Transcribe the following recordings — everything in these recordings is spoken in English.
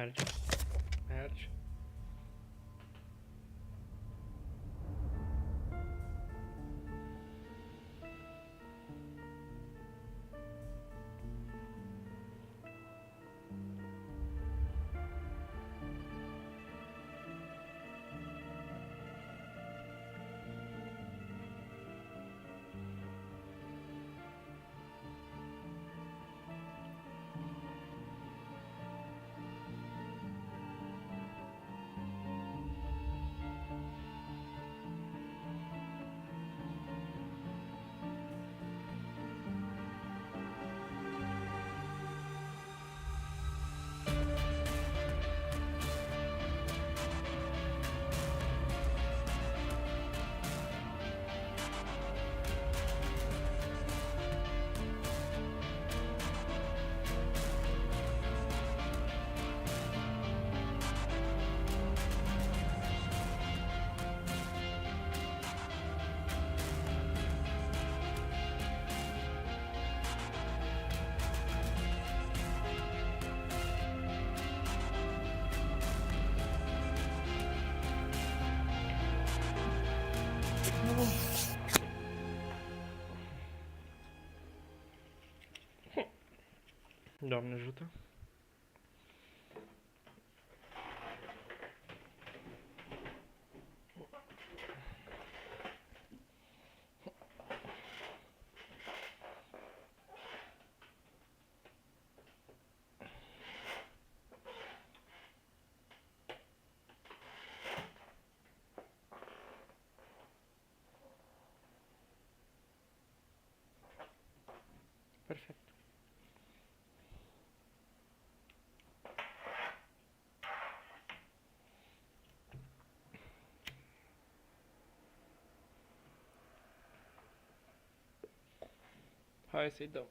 Merge. Merge. Doamne ajută. Perfect. Hai să-i dăm.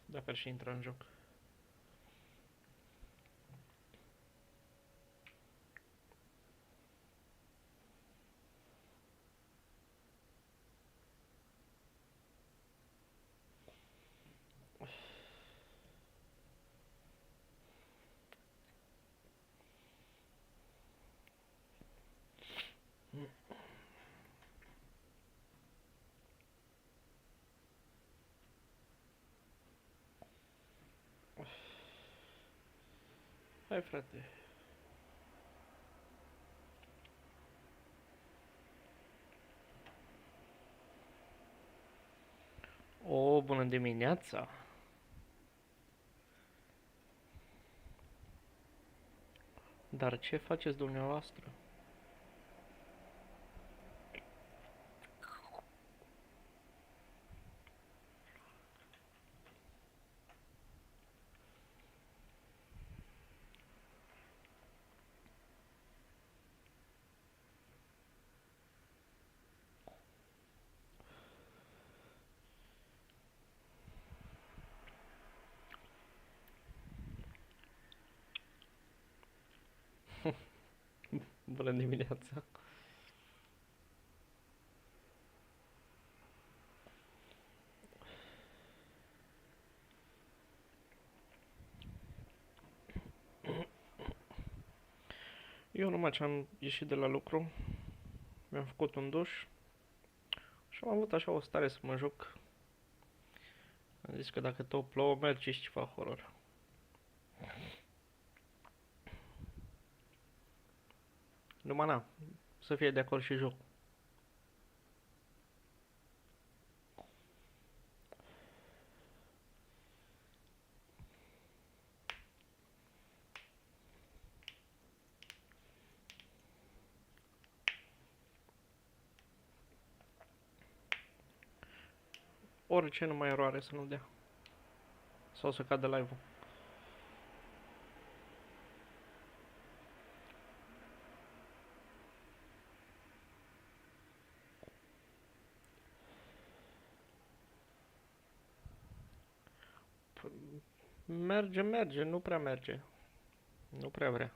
Dacă și intră în joc. Hai, frate. O, bună dimineața. Dar ce faceți dumneavoastră? Bună dimineața. Eu numai ce am ieșit de la lucru, mi-am făcut un duș și am avut așa o stare să mă joc. Am zis că dacă tot plouă, merge și ceva horror. Numai na, să fie de acord și joc. Orice numai eroare să nu dea. Sau să cadă live-ul. Merge, nu prea merge. Nu prea vrea.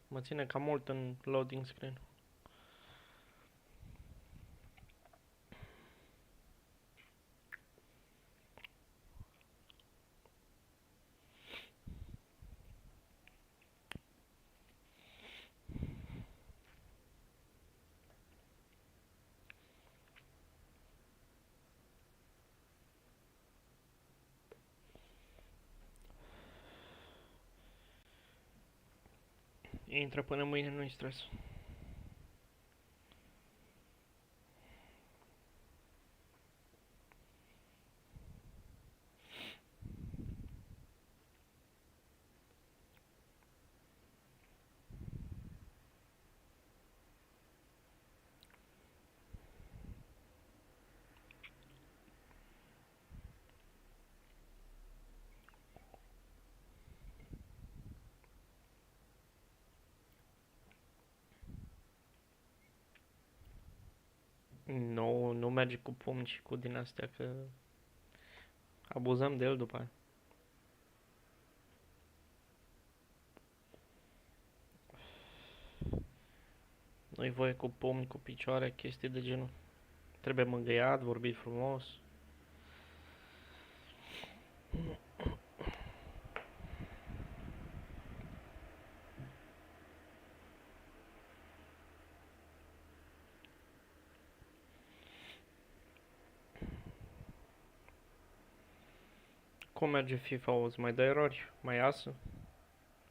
Mă ține cam mult în loading screen. Intră până mâine, nu-i stres. Nu, nu merge cu pumni și cu din astea, că abuzăm de el după aia. Nu-i voie cu pumni, cu picioare, chestii de genul. Trebuie mângâiat, vorbit frumos. Cum merge FIFA? Îți mai dă erori? Mai iasă?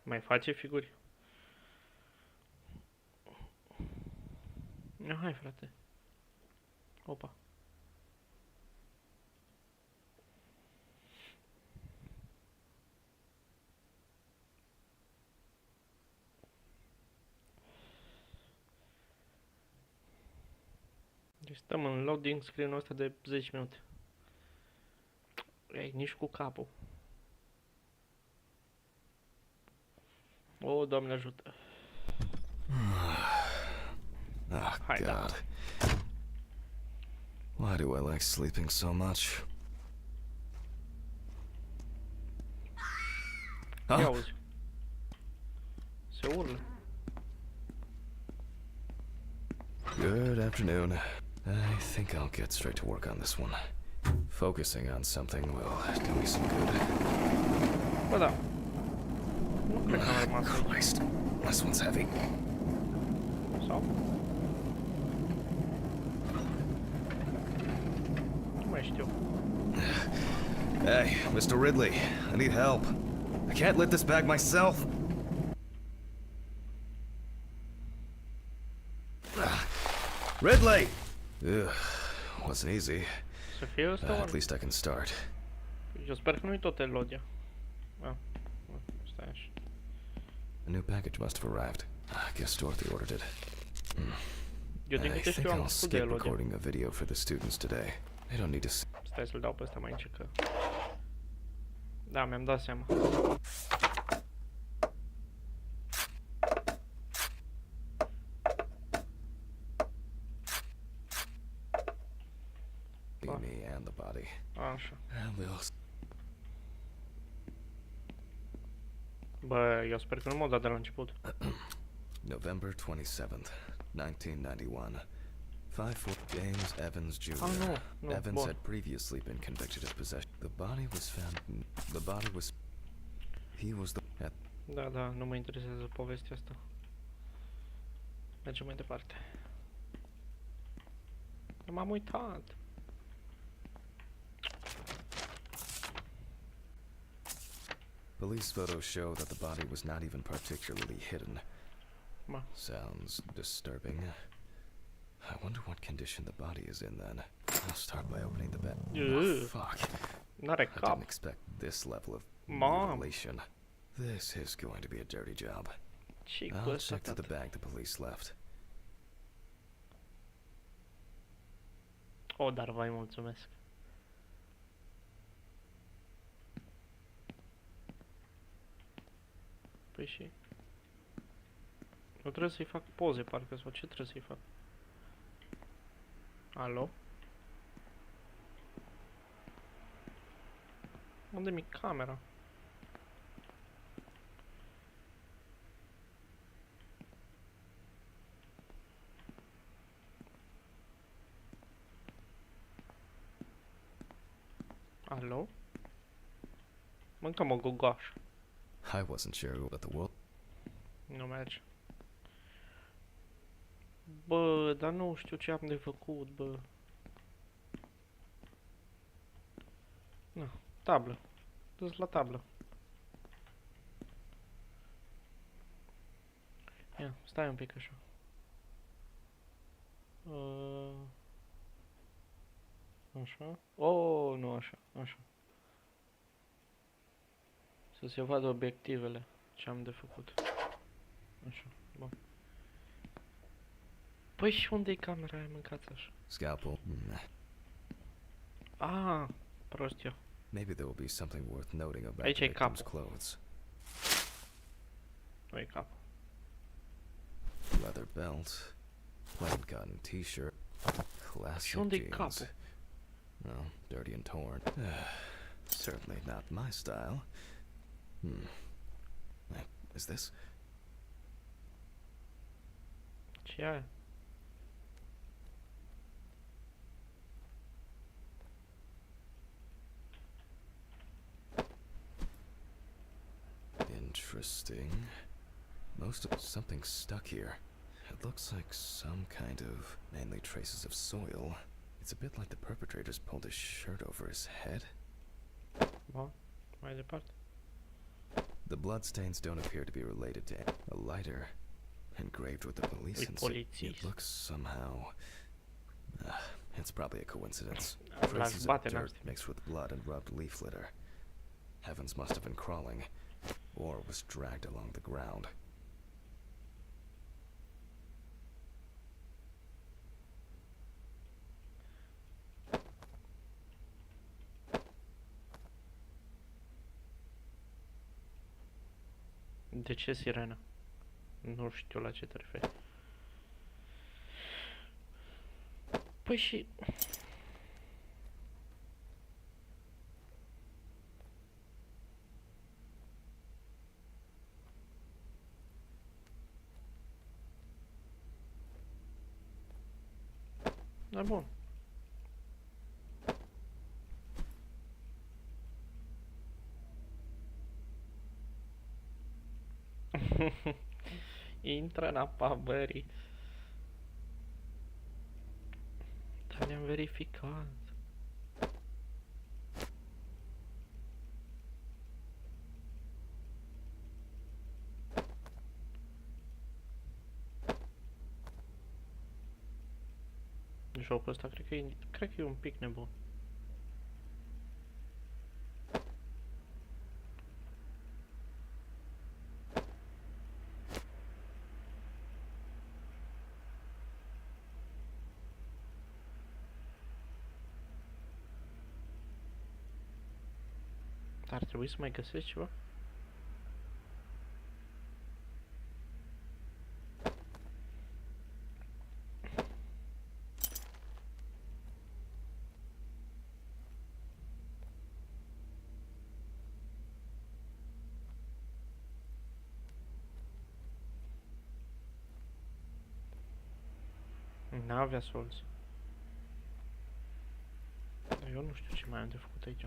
Mai face figuri? Ia, hai, frate. Opa. Deci stăm în loading screen-ul ăsta de 10 minute. Ei, nici cu capul. O, Doamne ajută. Oh, Hai, da. God. Why do I like sleeping so much? Ia Huh? auzi. Se urlă. Good afternoon. I think I'll get straight to work on this one. Focusing on something will do me some good. Bă, da. Nu cred că am rămas aici. Christ, this one's heavy. Sau? Nu mai știu. Hey, Mr. Ridley, I need help. I can't lift this bag myself. Ridley! Ugh, wasn't easy. Să fie ăsta At oare? least I can start. Eu sper că nu-i tot Elodia. Ah, stai așa. A new package must have arrived. I guess Dorothy ordered it. Eu din I câte think știu am I'll făcut de skip Elodia. recording a video for the students today. They don't need to see. Stai să-l dau pe ăsta mai încecă. Da, mi-am dat seama. Me and the body. Așa. And we'll... Bă, eu sper că nu m-au dat de la început. November 27th, 1991. 5'4" James Evans Jr. Ah, nu, nu, Evans bun. had previously been convicted of possession. The body was found. The body was. He was the. At Da, da, nu mă interesează povestea asta. Mergem mai departe. M-am uitat. Police photos show that the body was not even particularly hidden. Ma. Sounds disturbing. I wonder what condition the body is in then. I'll start by opening the bed. Ugh. Fuck. N-are I cap. didn't expect this level of Mom. mutilation. This is going to be a dirty job. Ce-i cu I'll ăsta, check to the tată? bag the police left. O, dar vă mulțumesc. Păi și... Nu trebuie să-i fac poze, parcă, sau ce trebuie să-i fac? Alo? Unde mi camera? Alo? Mâncăm o gogoașă. I wasn't sure what the world. Nu merge. Bă, dar nu știu ce am de făcut, bă. Na, tablă. Dus la tablă. Ia, stai un pic așa. Așa. Oh, nu așa, așa. Să se vadă obiectivele ce am de făcut. Așa, bun. Păi și unde e camera aia, mâncați așa? Scalpel? Nah. Ah, prost eu. Maybe there will be something worth noting about Aici the e victim's capul. clothes. Nu e capul. Leather belt, plain cotton t-shirt, classic unde-i jeans. capul? Well, dirty and torn. Certainly not my style. Is this? Ce e aia? Interesting. Most of something stuck here. It looks like some kind of, mainly traces of soil. It's a bit like the perpetrator's pulled his shirt over his head. Bun, mai departe. The bloodstains don't appear to be related to a lighter engraved with the police insignia. It looks somehow... it's probably a coincidence. Traces of dirt mixed with blood and rubbed leaf litter. Heavens must have been crawling, or was dragged along the ground. De ce sirena? Nu știu la ce te referi. Păi și... Da, bun. Intră în apa bării. Dar le-am verificat. Jocul ăsta cred că e un pic nebun. Ar trebui să mai găsesc ceva? N-avea soluție. Eu nu știu ce mai am de făcut aici.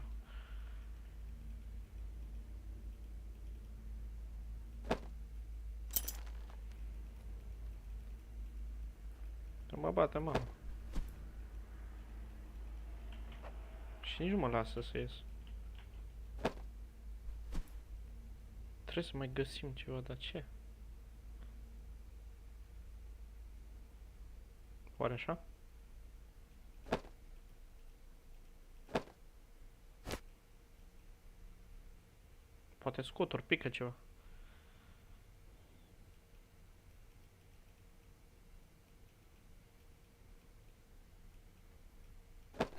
Că mă bate mama. Și nici nu mă lasă să ies. Trebuie să mai găsim ceva, dar ce? Oare așa? Poate scuturi, pică ceva.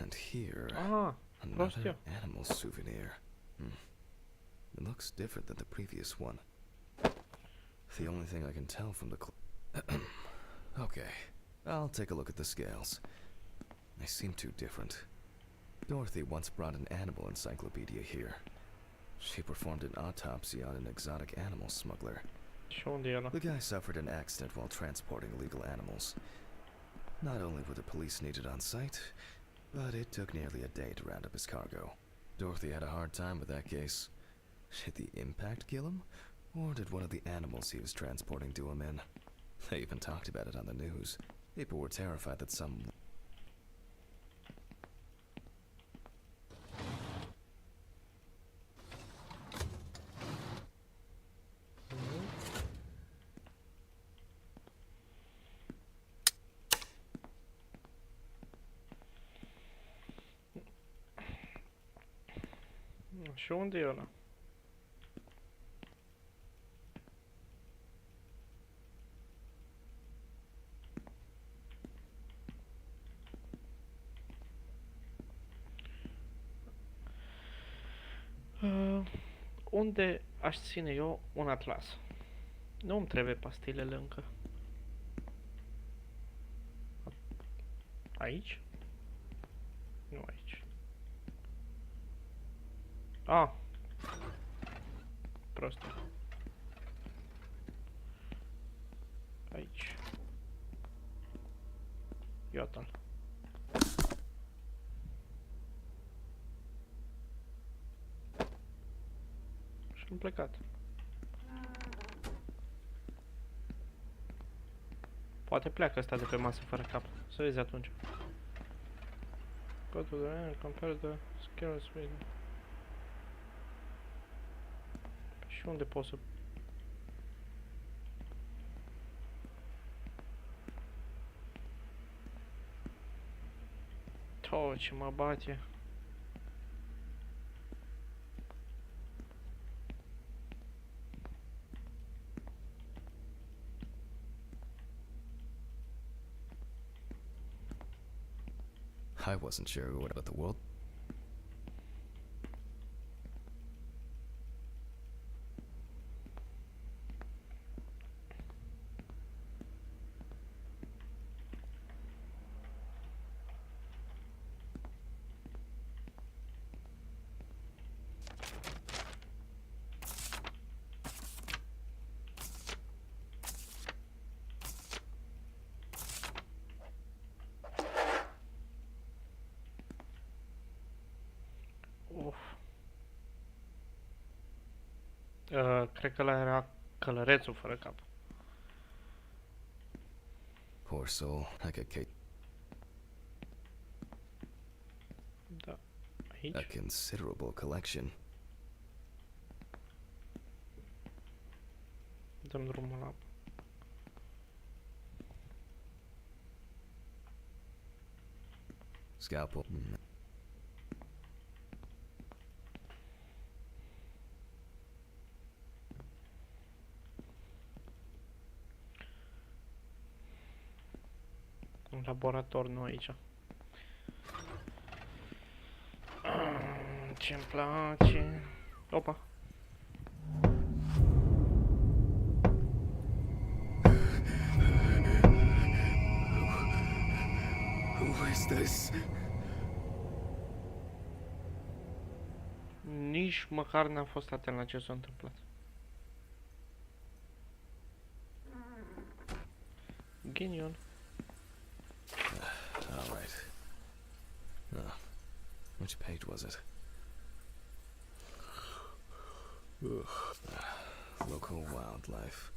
And here, another animal souvenir. It looks different than the previous one. The only thing I can tell from the okay, I'll take a look at the scales. They seem too different. Dorothy once brought an animal encyclopedia here. She performed an autopsy on an exotic animal smuggler. The guy suffered an accident while transporting illegal animals. Not only were the police needed on site, but it took nearly a day to round up his cargo. Dorothy had a hard time with that case. Did the impact kill him? Or did one of the animals he was transporting do him in? They even talked about it on the news. People were terrified that some... Și unde e ăla? Unde aș ține eu un atlas? Nu îmi trebuie pastilele încă. Aici? Nu aici. Ah! Prost. Aici. Iată-l. Și am plecat. Poate pleacă ăsta de pe masă fără cap. Să vezi atunci. Go to the end, compare the skills with... Și unde pot să... To, ce mă bate. I wasn't sure what about the world. Uf. Cred că ăla era călărețul fără cap. Poor soul. I could Kate Da. Aici? a considerable collection. Dăm drumul la... Scalpel. Un laborator, nu aici. Ce-mi place... Opa! Who is this? Nici măcar n-am fost atent la ce s-a întâmplat. Ghinion. All right. Which page was it? Local wildlife.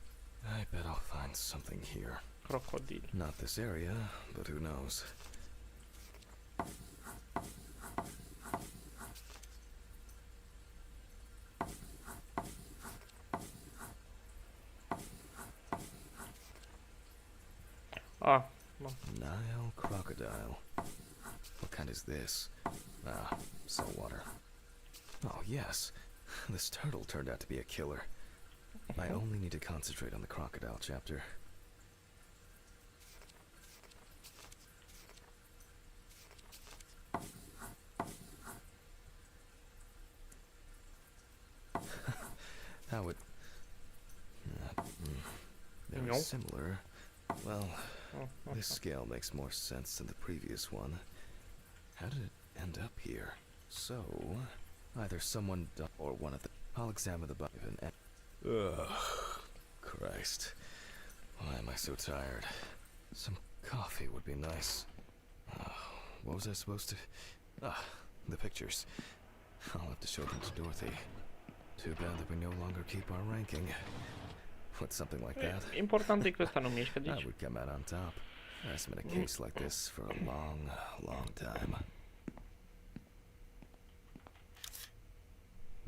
I bet I'll find something here. Crocodil. Not this area, but who knows? Ah, bun. Nile crocodile. What kind is this? Ah, saltwater. Oh, yes. This turtle turned out to be a killer. I only need to concentrate on the crocodile chapter. How would... They're No. similar. Well, Oh, this scale makes more sense than the previous one. How did it end up here? So, either someone or one of the... I'll examine the body and... Ugh, Christ. Why am I so tired? Some coffee would be nice. What was I supposed to... Ah, the pictures. I'll have to show them to Dorothy. Too bad that we no longer keep our ranking. With something like that, Important e că ăsta nu mișcă, I deci... would come out on top. There hasn't been a case like this for a long, long time.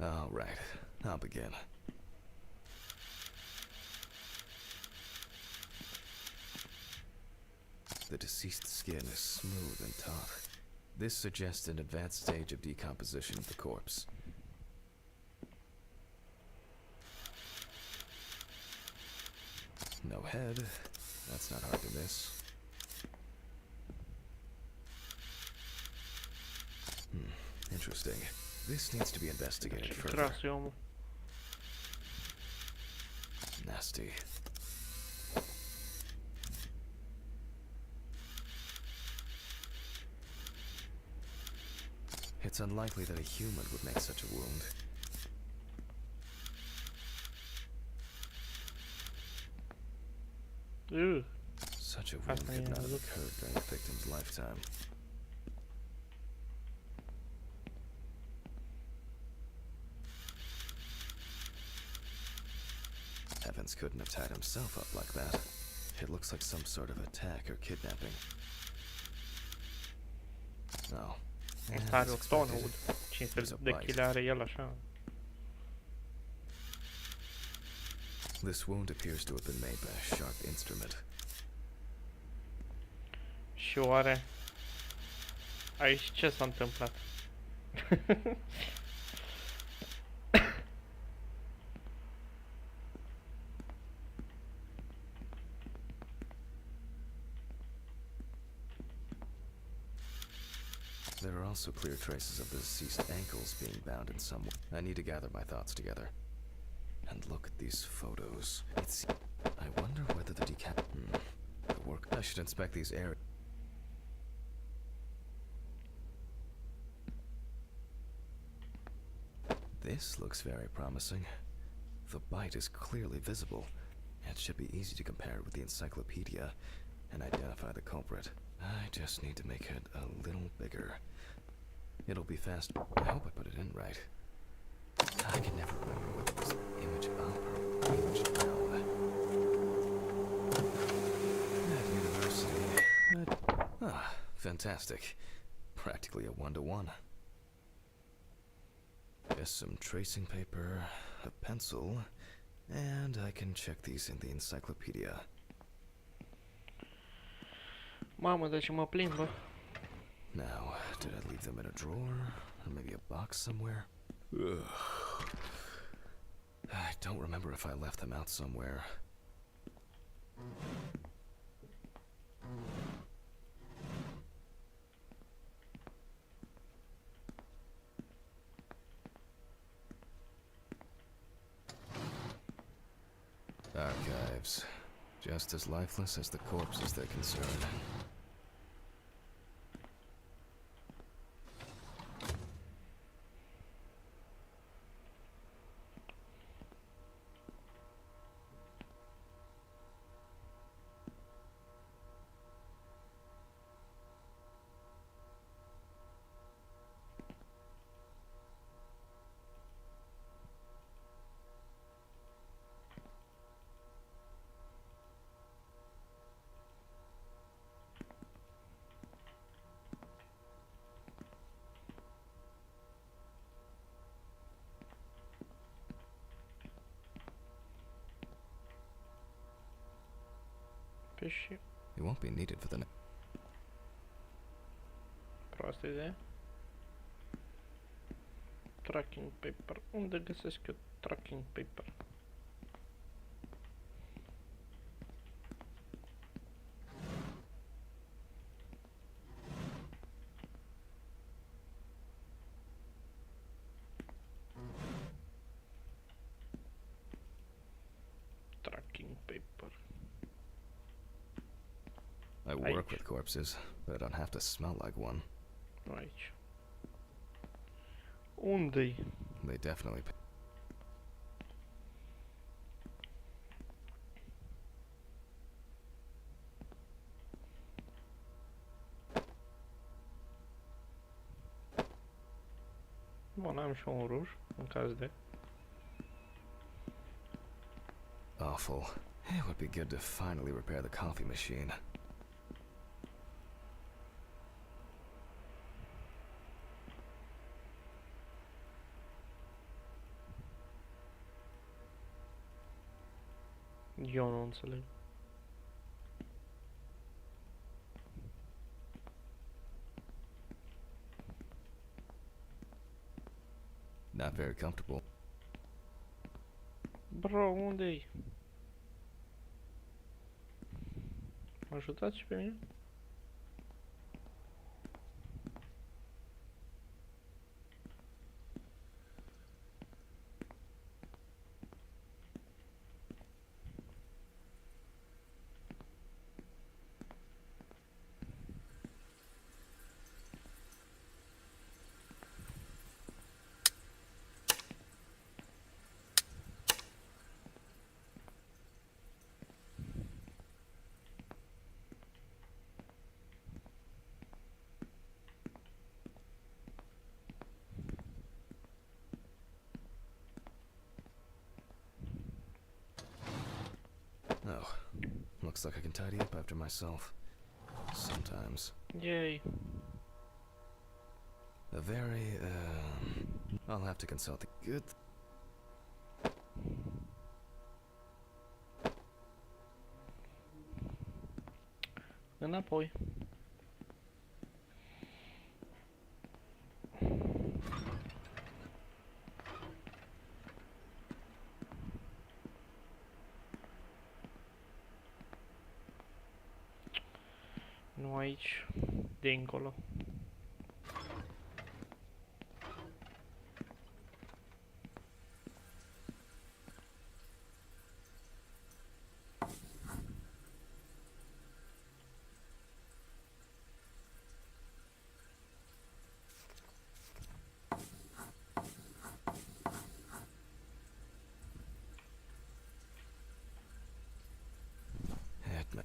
All right, I'll begin. The deceased skin is smooth and taut. This suggests an advanced stage of decomposition of the corpse. no head. That's not hard to miss. Interesting. This needs to be investigated Ce further. cras e omul. Nasty. It's unlikely that a human would make such a wound. Ugh. Such a wound Asta could e not have văzut. occurred during the victim's lifetime. Evans couldn't have tied himself up like that. It looks like some sort of attack or kidnapping. No. Asta are o tonă, 500 de kg are el așa. This wound appears to have been made by a sharp instrument. Și oare aici ce s-a întâmplat? There are also clear traces of the deceased ankles being bound in some way. I need to gather my thoughts together. And look at these photos. I wonder whether the the work. I should inspect these areas. This looks very promising. The bite is clearly visible. It should be easy to compare it with the encyclopedia and identify the culprit. I just need to make it a little bigger. It'll be fast. I hope I put it in right. I can never remember whether it was image up or image down. At university. Fantastic. Practically a one-to-one. Just some tracing paper, a pencil, and I can check these in the encyclopedia. Mamă, de ce mă plimbă? Now, did I leave them in a drawer? Or maybe a box somewhere? Ugh. I don't remember if I left them out somewhere. Archives. Just as lifeless as the corpses they're concerned. Păi și It won't be needed for the proastă idee. Tracking paper. Unde găsesc eu tracking paper? Tracking paper. I work Aici. with corpses, but I don't have to smell like one. Nu aici. Unde-i? They definitely. Bun, am și un ruj, în caz de... Awful. It would be good to finally repair the coffee machine. Eu nu înțeleg. Not very comfortable. Bro, unde-i? Mă ajutați și pe mine? Oh, looks like I can tidy up after myself. Sometimes. Yay. A very, I'll have to consult the good. Înapoi. Nu aici, dincolo.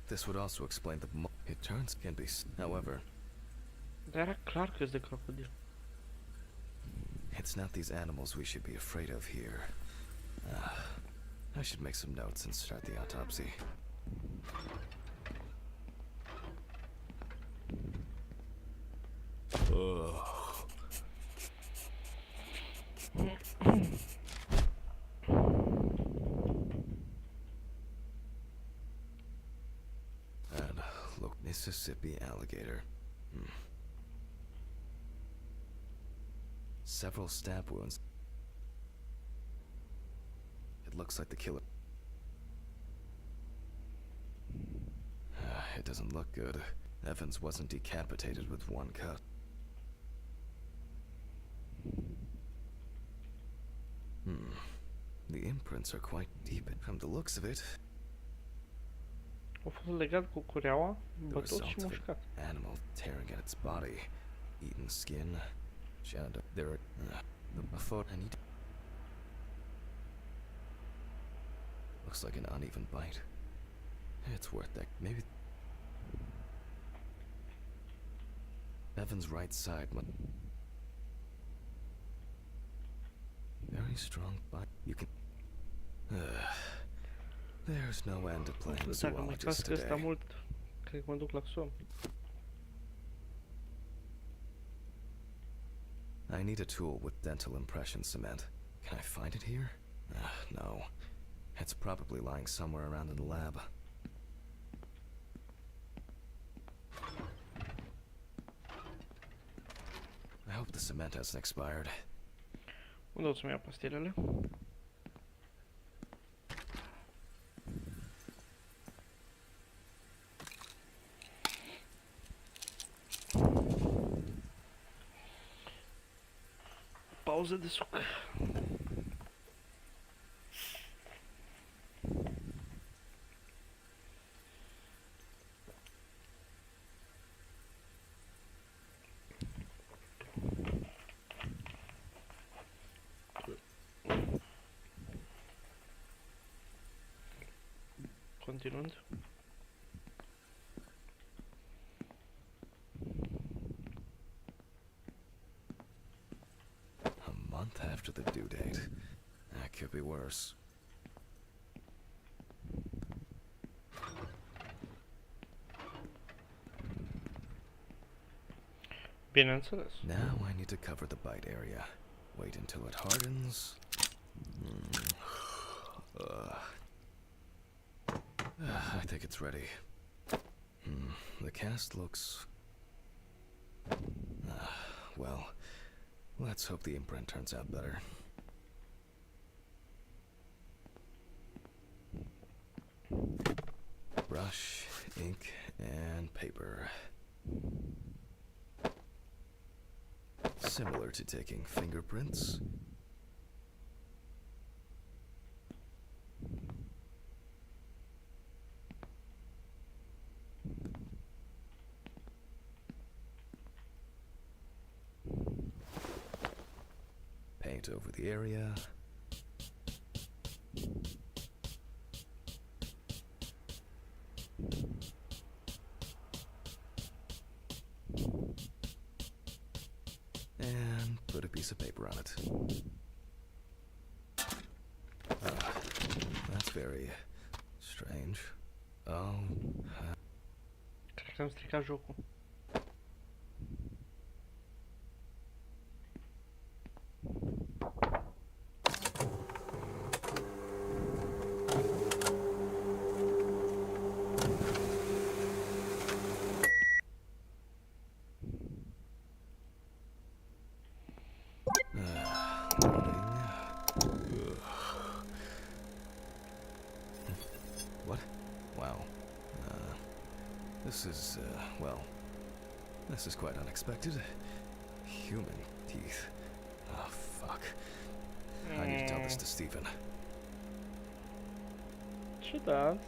This would also explain the it turns can be. However, Dar era clar că-s de crocodil. it's not these animals we should be afraid of here. I should make some notes and start the autopsy. And look, Mississippi alligator. Several stab wounds. It looks like the killer. It doesn't look good. Evans wasn't decapitated with one cut. The imprints are quite deep. From the looks of it, A fost legat cu cureaua, the bătut și result of mușcat. an animal tearing at its body, eaten skin, shadow. There are a foot. I need. Looks like an uneven bite. It's worth that. Maybe Evan's right side. Very strong bite. You can. There's no end to playing Dacă mă zoologist cască ăsta today. mult, cred că mă duc la somn. I need a tool with dental impression cement. Can I find it here? No. It's probably lying somewhere around in the lab. I hope the cement hasn't expired. Unde o să-mi iau pastilele? Pauză de suc. Continuând. A month after the due date. That could be worse. Bineînțeles. Now I need to cover the bite area. Wait until it hardens. I think it's ready. The cast looks... well, let's hope the imprint turns out better. Brush, ink, And paper. Similar to taking fingerprints. Paint over the area. And put a piece of paper on it. That's very strange. Oh, Cred că am stricat jocul. what? Wow. This is, well, this is quite unexpected. Human teeth. Oh, fuck. I need to tell this to Stephen. Ciudat.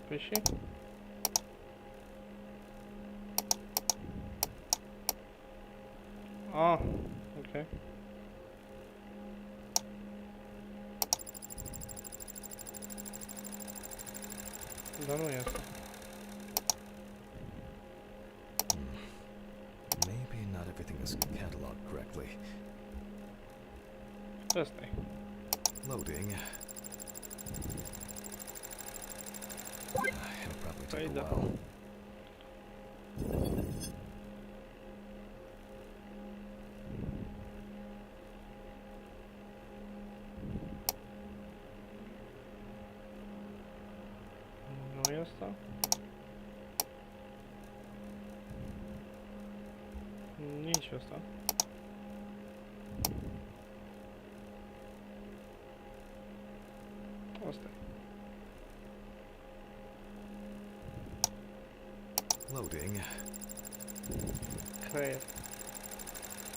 Păi și? Ah, ok. Dar nu e asta. Maybe not everything is cataloged correctly. Asta e. Loading. It'll probably take Păi a da. while. Nu e asta? Nici asta. Asta e. Loading. Creier.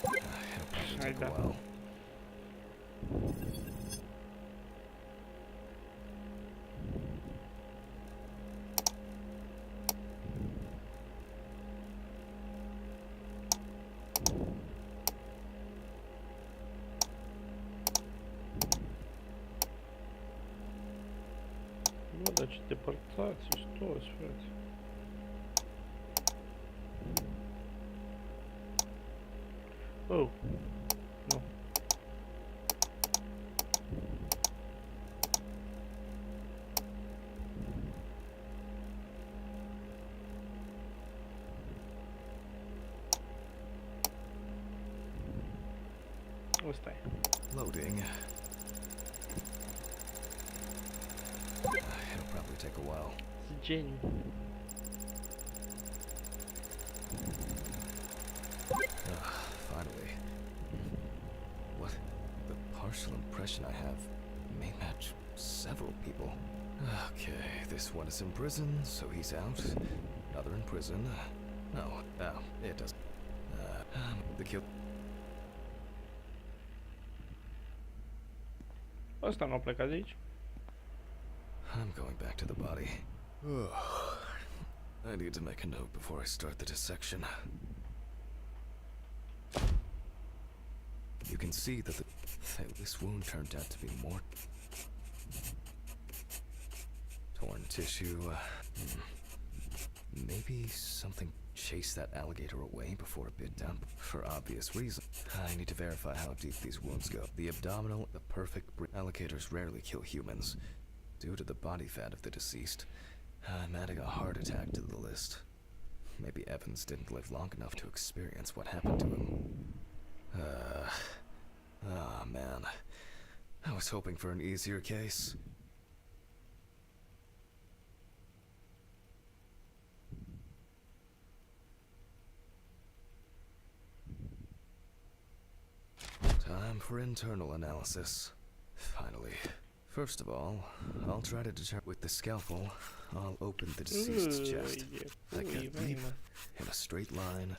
It'll probably Hai take a da. while. Bă, dar ce depărtați ești toți, frate. Oh. Nu. Ăsta e. Loading. It'll probably take a while. Geniu. Finally. What? The partial impression I have may match several people. Okay, this one is in prison, so he's out. Another in prison. No, it doesn't. The kill. Ăsta nu a plecat de aici. I'm going back to the body. I need to make a note before I start the dissection. You can see that this wound turned out to be more torn tissue. Maybe something chase that alligator away before it bit down for obvious reasons. I need to verify how deep these wounds go. The abdominal, the perfect alligators rarely kill humans. Due to the body fat of the deceased, I'm adding a heart attack to the list. Maybe Evans didn't live long enough to experience what happened to him. Man. I was hoping for an easier case. Time for internal analysis. Finally. First of all, I'll try to determine with the scalpel. I'll open the deceased's chest. I cut deep in a straight line,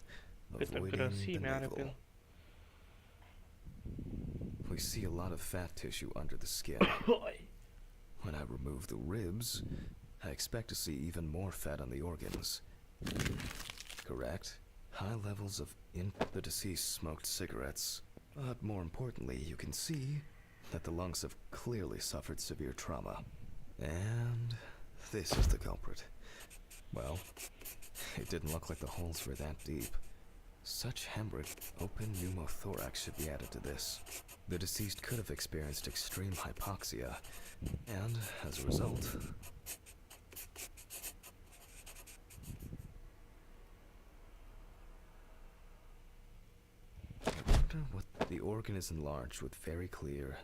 avoiding the navel. We see a lot of fat tissue under the skin. When I remove the ribs, I expect to see even more fat on the organs. Correct? High levels of the deceased smoked cigarettes. But more importantly, you can see that the lungs have clearly suffered severe trauma. And this is the culprit. Well, it didn't look like the holes were that deep. Such hemorrhage, open pneumothorax should be added to this. The deceased could have experienced extreme hypoxia, and as a result, I wonder what the organ is enlarged with very clear,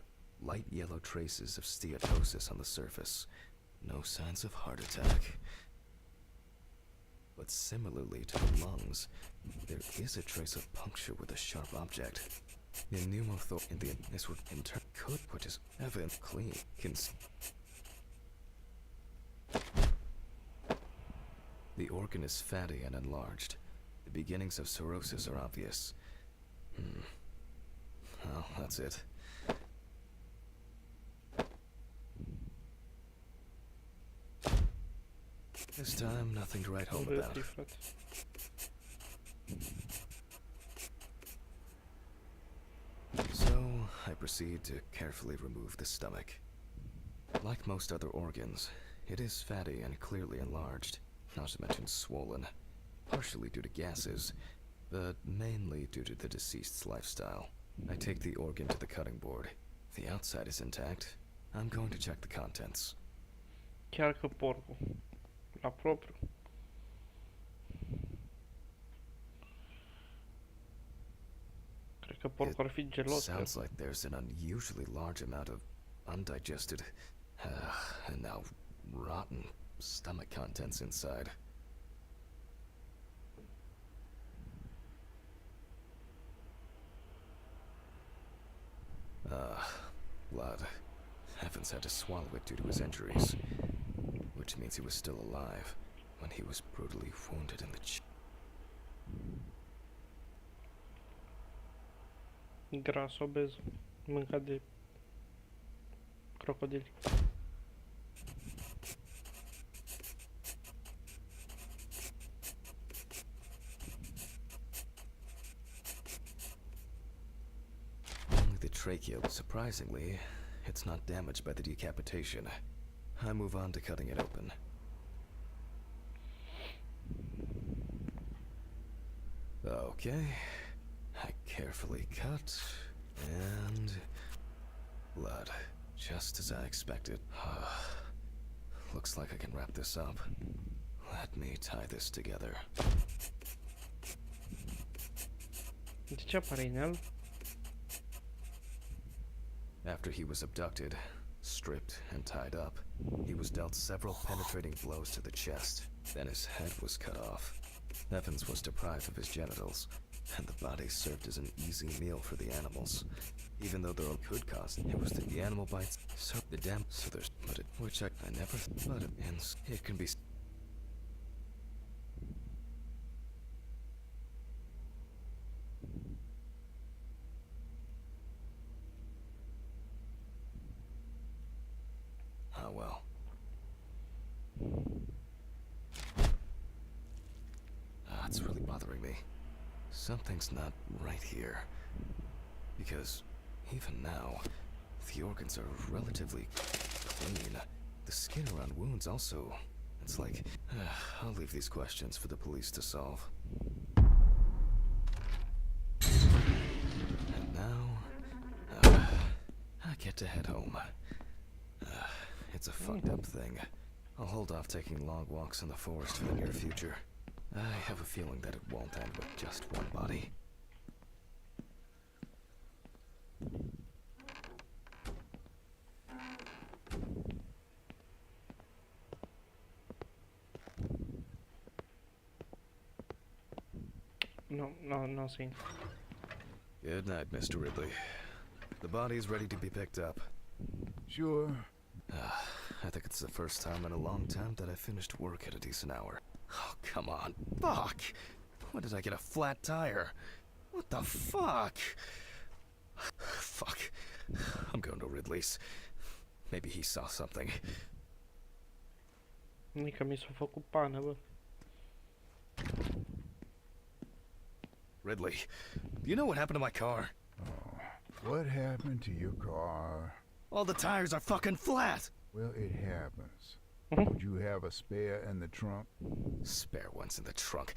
light yellow traces of steatosis on the surface. No signs of heart attack. But similarly to the lungs, there is a trace of puncture with a sharp object. In pneumothorax, this would in turn could put his evidence clean. The organ is fatty and enlarged. The beginnings of cirrhosis are obvious. Well, that's it. This time, nothing to write home about. So, I proceed to carefully remove the stomach. Like most other organs, it is fatty and clearly enlarged, not to mention swollen, partially due to gases, but mainly due to the deceased's lifestyle. I take the organ to the cutting board. The outside is intact. I'm going to check the contents. Chiar că porcul. La propriu. Cred că porcul ar fi gelos. Sounds like there's an unusually large amount of undigested, and now rotten stomach contents inside. Blood. Evans had to swallow it due to his injuries, which means he was still alive when he was brutally wounded in the Gras, obez, mâncat de crocodili. Only the trachea. Surprisingly, it's not damaged by the decapitation. I move on to cutting it open. Okay. I carefully cut, and blood, just as I expected. Looks like I can wrap this up. Let me tie this together. De ce apare inel? After he was abducted, stripped, and tied up, he was dealt several penetrating blows to the chest. Then his head was cut off. Evans was deprived of his genitals, and the body served as an easy meal for the animals. Even though their own could cost, it was the animal bites, so the dam, so there's, but it, which I never, but it ends, it can be. Oh well. It's really bothering me. Something's not right here. Because even now, the organs are relatively clean. The skin around wounds also. It's like, I'll leave these questions for the police to solve. get to head home. It's a fucked up thing. I'll hold off taking long walks in the forest for the near future. I have a feeling that it won't end with just one body. No, nothing. Good night, Mr. Ridley. The body's ready to be picked up. Sure. I think it's the first time in a long time that I finished work at a decent hour. Oh, come on. Fuck! When did I get a flat tire? What the fuck? Fuck. I'm going to Ridley's. Maybe he saw something. Mica mi s-a făcut pană, bă. Ridley, do you know what happened to my car? Oh, what happened to your car? All the tires are fucking flat! Well, it happens. Would you have a spare in the trunk? Spare ones in the trunk.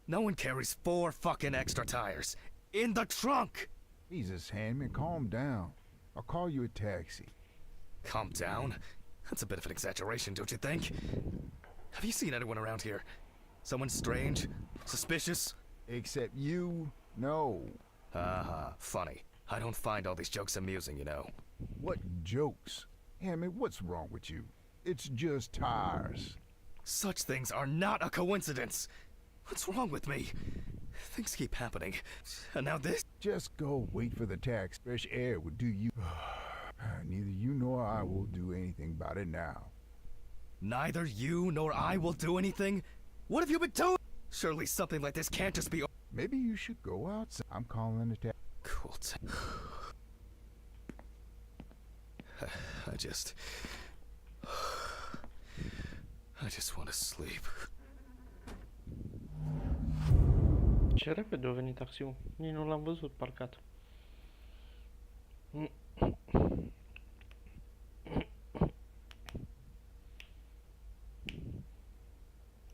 No one carries 4 fucking extra tires. In the trunk! Jesus, Handman, calm down. I'll call you a taxi. Calm down? That's a bit of an exaggeration, don't you think? Have you seen anyone around here? Someone strange? Suspicious? Except you? No. Haha, funny. I don't find all these jokes amusing, you know. What jokes? Handman, what's wrong with you? It's just tires. Such things are not a coincidence! What's wrong with me? Things keep happening. And now this? Just go wait for the taxi. Fresh air would do you. Neither you nor I will do anything about it now. Neither you nor I will do anything? What have you been doing? Surely something like this can't just be... Maybe you should go outside. I'm calling the taxi. Cool. I just want to sleep. Ce repede a venit taxiul. Nici nu l-am văzut parcat.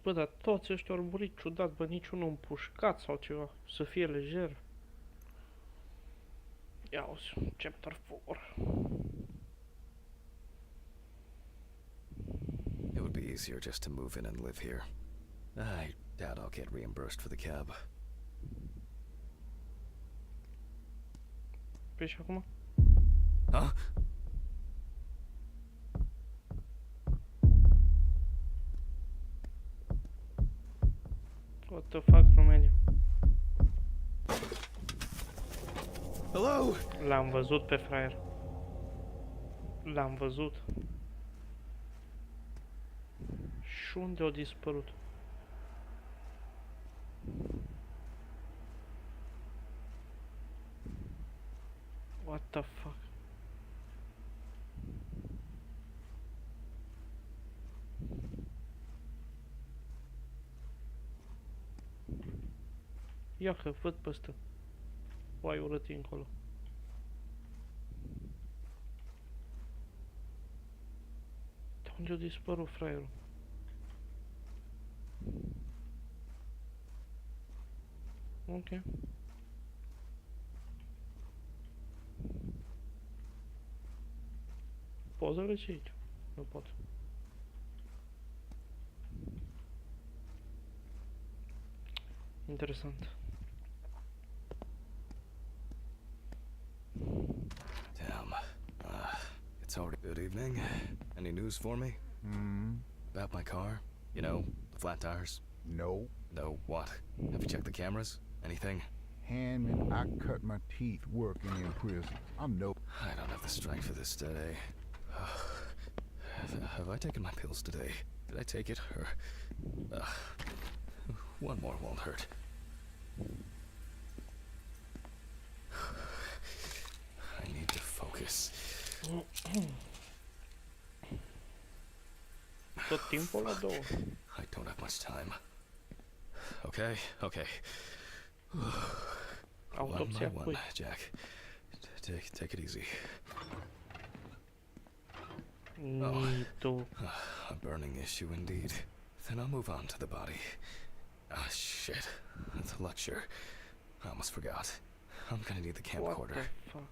Bă, dar toți ăștia au murit ciudat, bă, niciunul împușcat sau ceva. Să fie lejer. Ia uzi, chapter 4. It would be easier just to move in and live here. I doubt I'll get reimbursed for the cab. Păi și acum? Huh? What the fuck, Romania? Hello? L-am văzut pe fraier. L-am văzut. Și unde a dispărut? What the fuck? Ia că văd pe ăsta. Oai urât încolo. De unde a dispărut fraierul? Ok. Poți să vezi aici? Nu pot. Interesant. Damn. It's already... Good evening. Any news for me? About my car? You know, the flat tires? No. No, what? Have you checked the cameras? Anything? Handman, I cut my teeth working in prison. I'm no... I don't have the strength for this today. Have I taken my pills today? Did I take it? Or... one more won't hurt. I need to focus. Tot timpul la două. I don't have much time. Okay, okay. Autopsia one by cui? one, Jack. Take it easy. Nitu. A burning issue indeed. Then I'll move on to the body. Ah, shit. The lecture. I almost forgot. I'm gonna need the What camcorder. the fuck?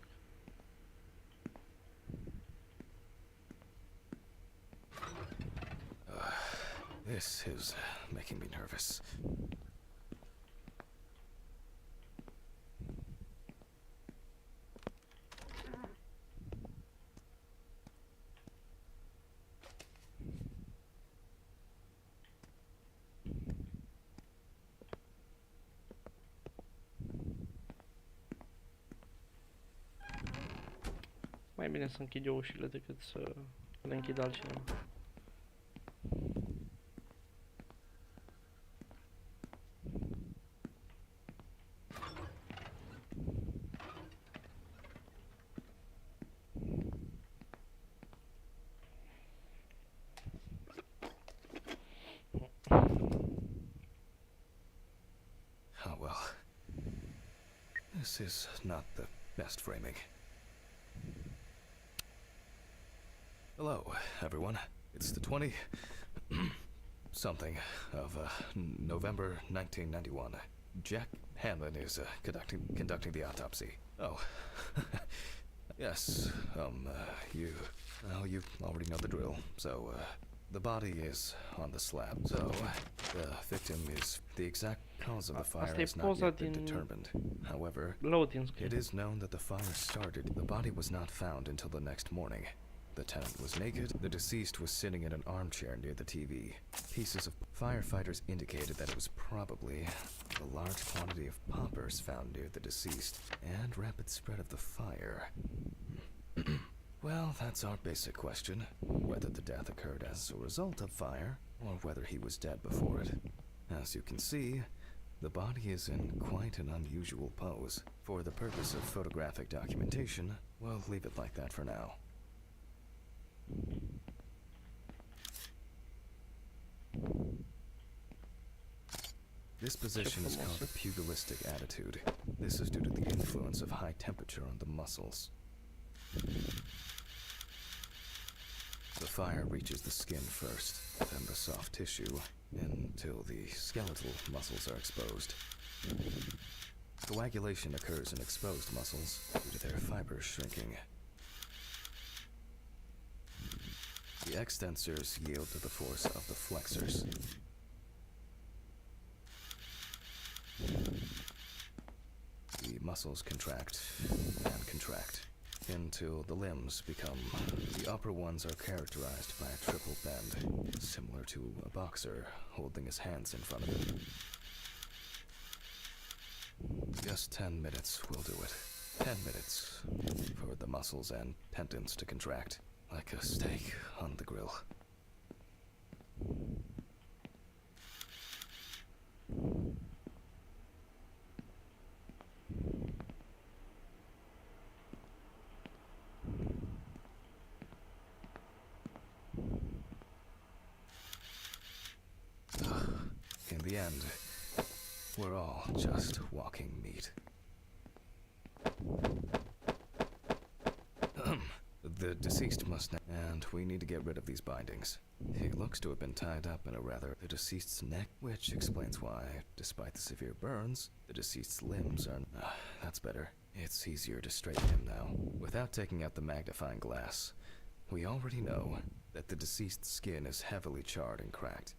This is making me nervous. Mai bine să închid eu ușile decât să le închid altcineva. Oh well. This is not the best framing. Hello, everyone. It's the 20 something of November 1991. Jack Hammond is conducting the autopsy. Oh, yes. You already know the drill. So, the body is on the slab. So, the victim is the exact cause of the fire has not yet been determined. However, it is known that the fire started. The body was not found until the next morning. The tenant was naked. The deceased was sitting in an armchair near the TV. Pieces of firefighters indicated that it was probably the large quantity of poppers found near the deceased and rapid spread of the fire. Well, that's our basic question. Whether the death occurred as a result of fire or whether he was dead before it. As you can see, the body is in quite an unusual pose. For the purpose of photographic documentation, we'll leave it like that for now. This position is called a pugilistic attitude. This is due to the influence of high temperature on the muscles. The fire reaches the skin first, then the soft tissue, until the skeletal muscles are exposed. Coagulation occurs in exposed muscles due to their fibers shrinking. The extensors yield to the force of the flexors. The muscles contract and contract until the limbs become. The upper ones are characterized by a triple bend, similar to a boxer holding his hands in front of him. Just 10 minutes will do it. 10 minutes for the muscles and tendons to contract. Like a steak on the grill. In the end, we're all just walking meat. The deceased must and we need to get rid of these bindings. He looks to have been tied up in the deceased's neck, which explains why, despite the severe burns, the deceased's limbs are... that's better. It's easier to straighten him now. Without taking out the magnifying glass, we already know that the deceased's skin is heavily charred and cracked.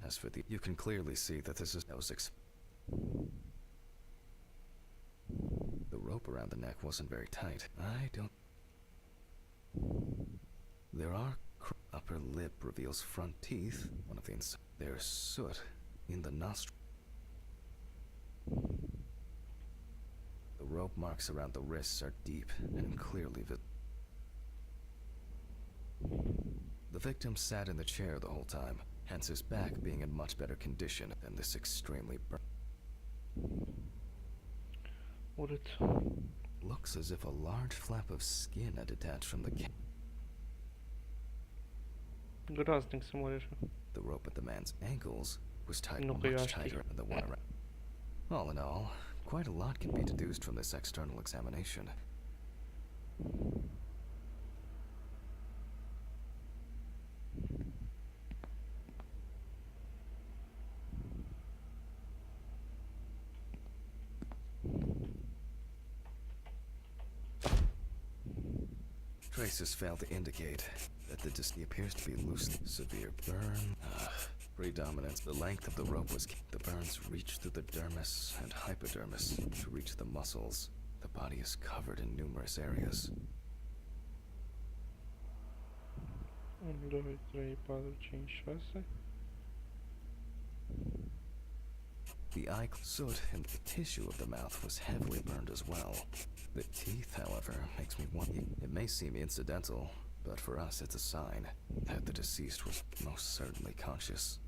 As for you can clearly see that this is... The rope around the neck wasn't very tight. There are... Upper lip reveals front teeth. One of the there's soot in the nostril. The rope marks around the wrists are deep and clearly visible. The victim sat in the chair the whole time, hence his back being in much better condition than this extremely Urât. Looks as if a large flap of skin had detached from the Groaznic să mori așa. The rope at the man's ankles was tied Nu că eu much aș ști. tighter than the one around. All in all, quite a lot can be deduced from this external examination. Traces fail to indicate that the deceased appears to be loose. Severe burn. Predominance. The length of the rope was key. The burns reach through the dermis and hypodermis to reach the muscles. The body is covered in numerous areas. 1, 2, 3, 4, 5, 6. The eye soot and the tissue of the mouth was heavily burned as well. The teeth, however, makes me want. It may seem incidental, but for us it's a sign that the deceased was most certainly conscious.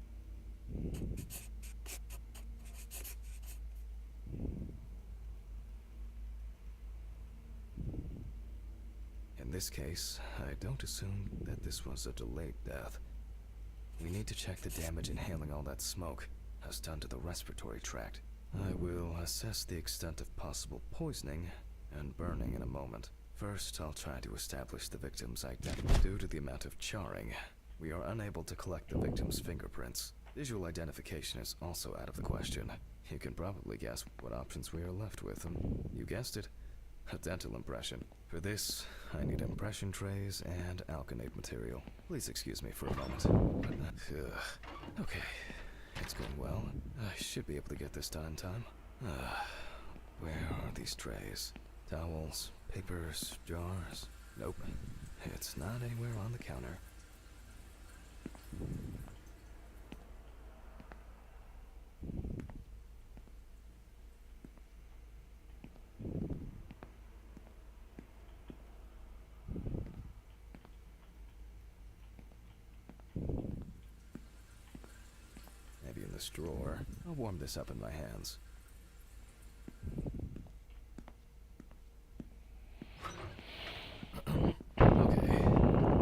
In this case, I don't assume that this was a delayed death. We need to check the damage inhaling all that smoke has done to the respiratory tract. I will assess the extent of possible poisoning and burning in a moment. First, I'll try to establish the victim's identity. Due to the amount of charring, we are unable to collect the victim's fingerprints. Visual identification is also out of the question. You can probably guess what options we are left with. You guessed it, a dental impression. For this, I need impression trays and alkanate material. Please excuse me for a moment. Okay, it's going well. I should be able to get this done in time. Where are these trays? Towels, papers, jars? Nope, it's not anywhere on the counter. Maybe in this drawer. I'll warm this up in my hands. Okay,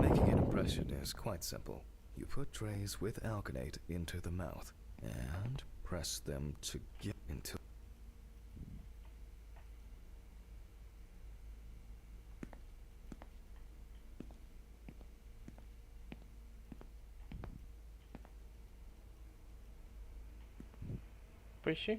making an impression is quite simple. You put trays with alkanate into the mouth and press them to get into. Păi și?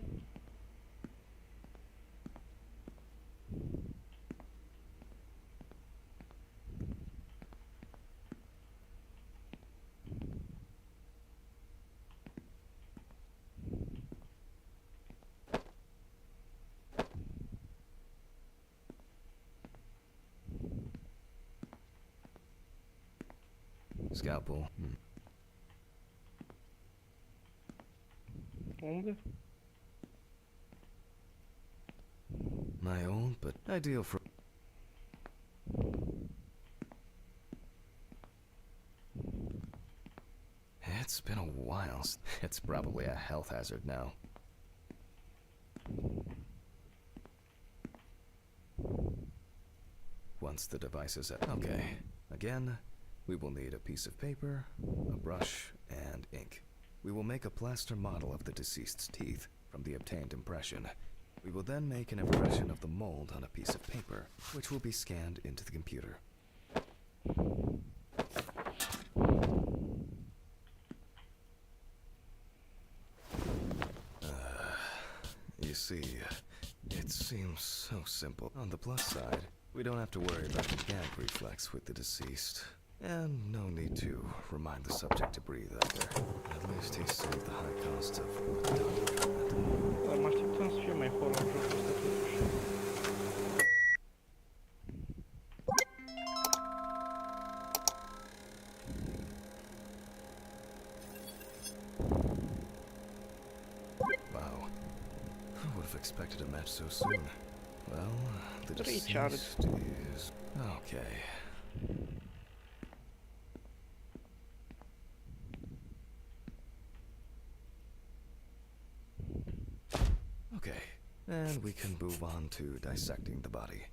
Scalpel. Unde? My old, but ideal for. It's been a while. It's probably a health hazard now. Once the device is at. Okay. Again, we will need a piece of paper, a brush, and ink. We will make a plaster model of the deceased's teeth from the obtained impression. We will then make an impression of the mold on a piece of paper, which will be scanned into the computer. You see, it seems so simple. On the plus side, we don't have to worry about the gag reflex with the deceased. And no need to remind the subject to breathe either. At least he saved the high cost of redundant treatment. Dar mă așteptam să fie mai horror jocul ăsta totuși. Wow. I would have expected a match so soon. Well, the Richard. deceased is... Okay. Okay, and we can move on to dissecting the body.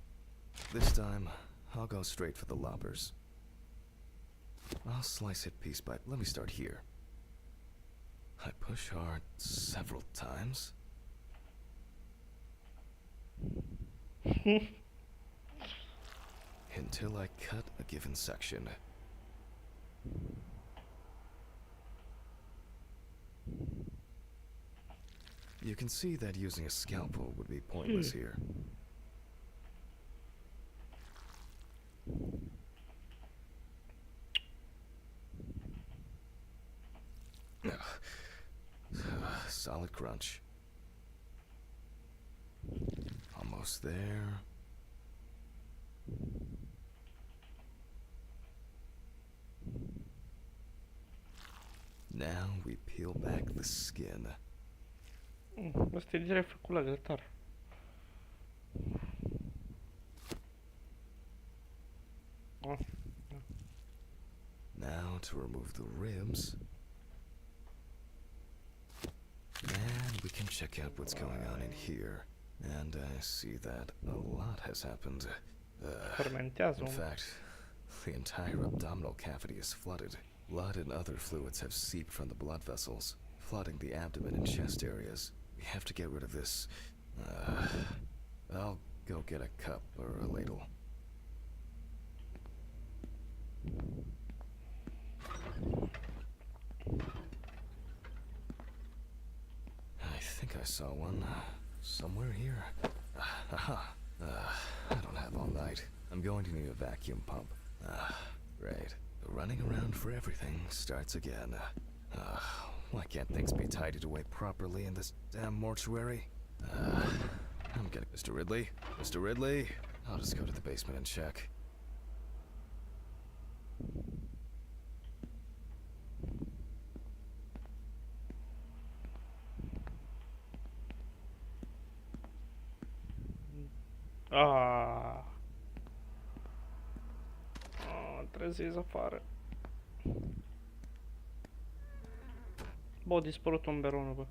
This time, I'll go straight for the loppers. I'll slice it piece by... Let me start here. I push hard several times. Until I cut a given section. You can see that using a scalpel would be pointless here. solid crunch. Almost there. Now we peel back the skin. Asta e direct făcut la grătar. Oh. Now to remove the ribs. And we can check out what's going on in here. And I see that a lot has happened. Fermentează. In fact, the entire abdominal cavity is flooded. Blood and other fluids have seeped from the blood vessels, flooding the abdomen and chest areas. We have to get rid of this. I'll go get a cup or a ladle. I think I saw one somewhere here. Aha. I don't have all night. I'm going to need a vacuum pump. Great. The running around for everything starts again. Why can't things be tidied away properly in this damn mortuary? I'm gonna... Mr. Ridley? Mr. Ridley? I'll just go to the basement and check. Trebuie să ies afară. Bă, a dispărut tomberonul, bă.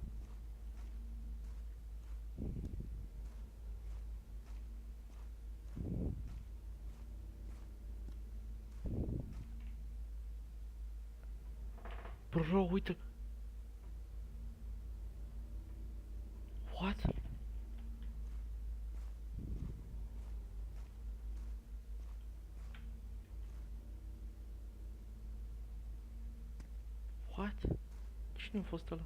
Bro, uite. What? What? Cine a fost ăla?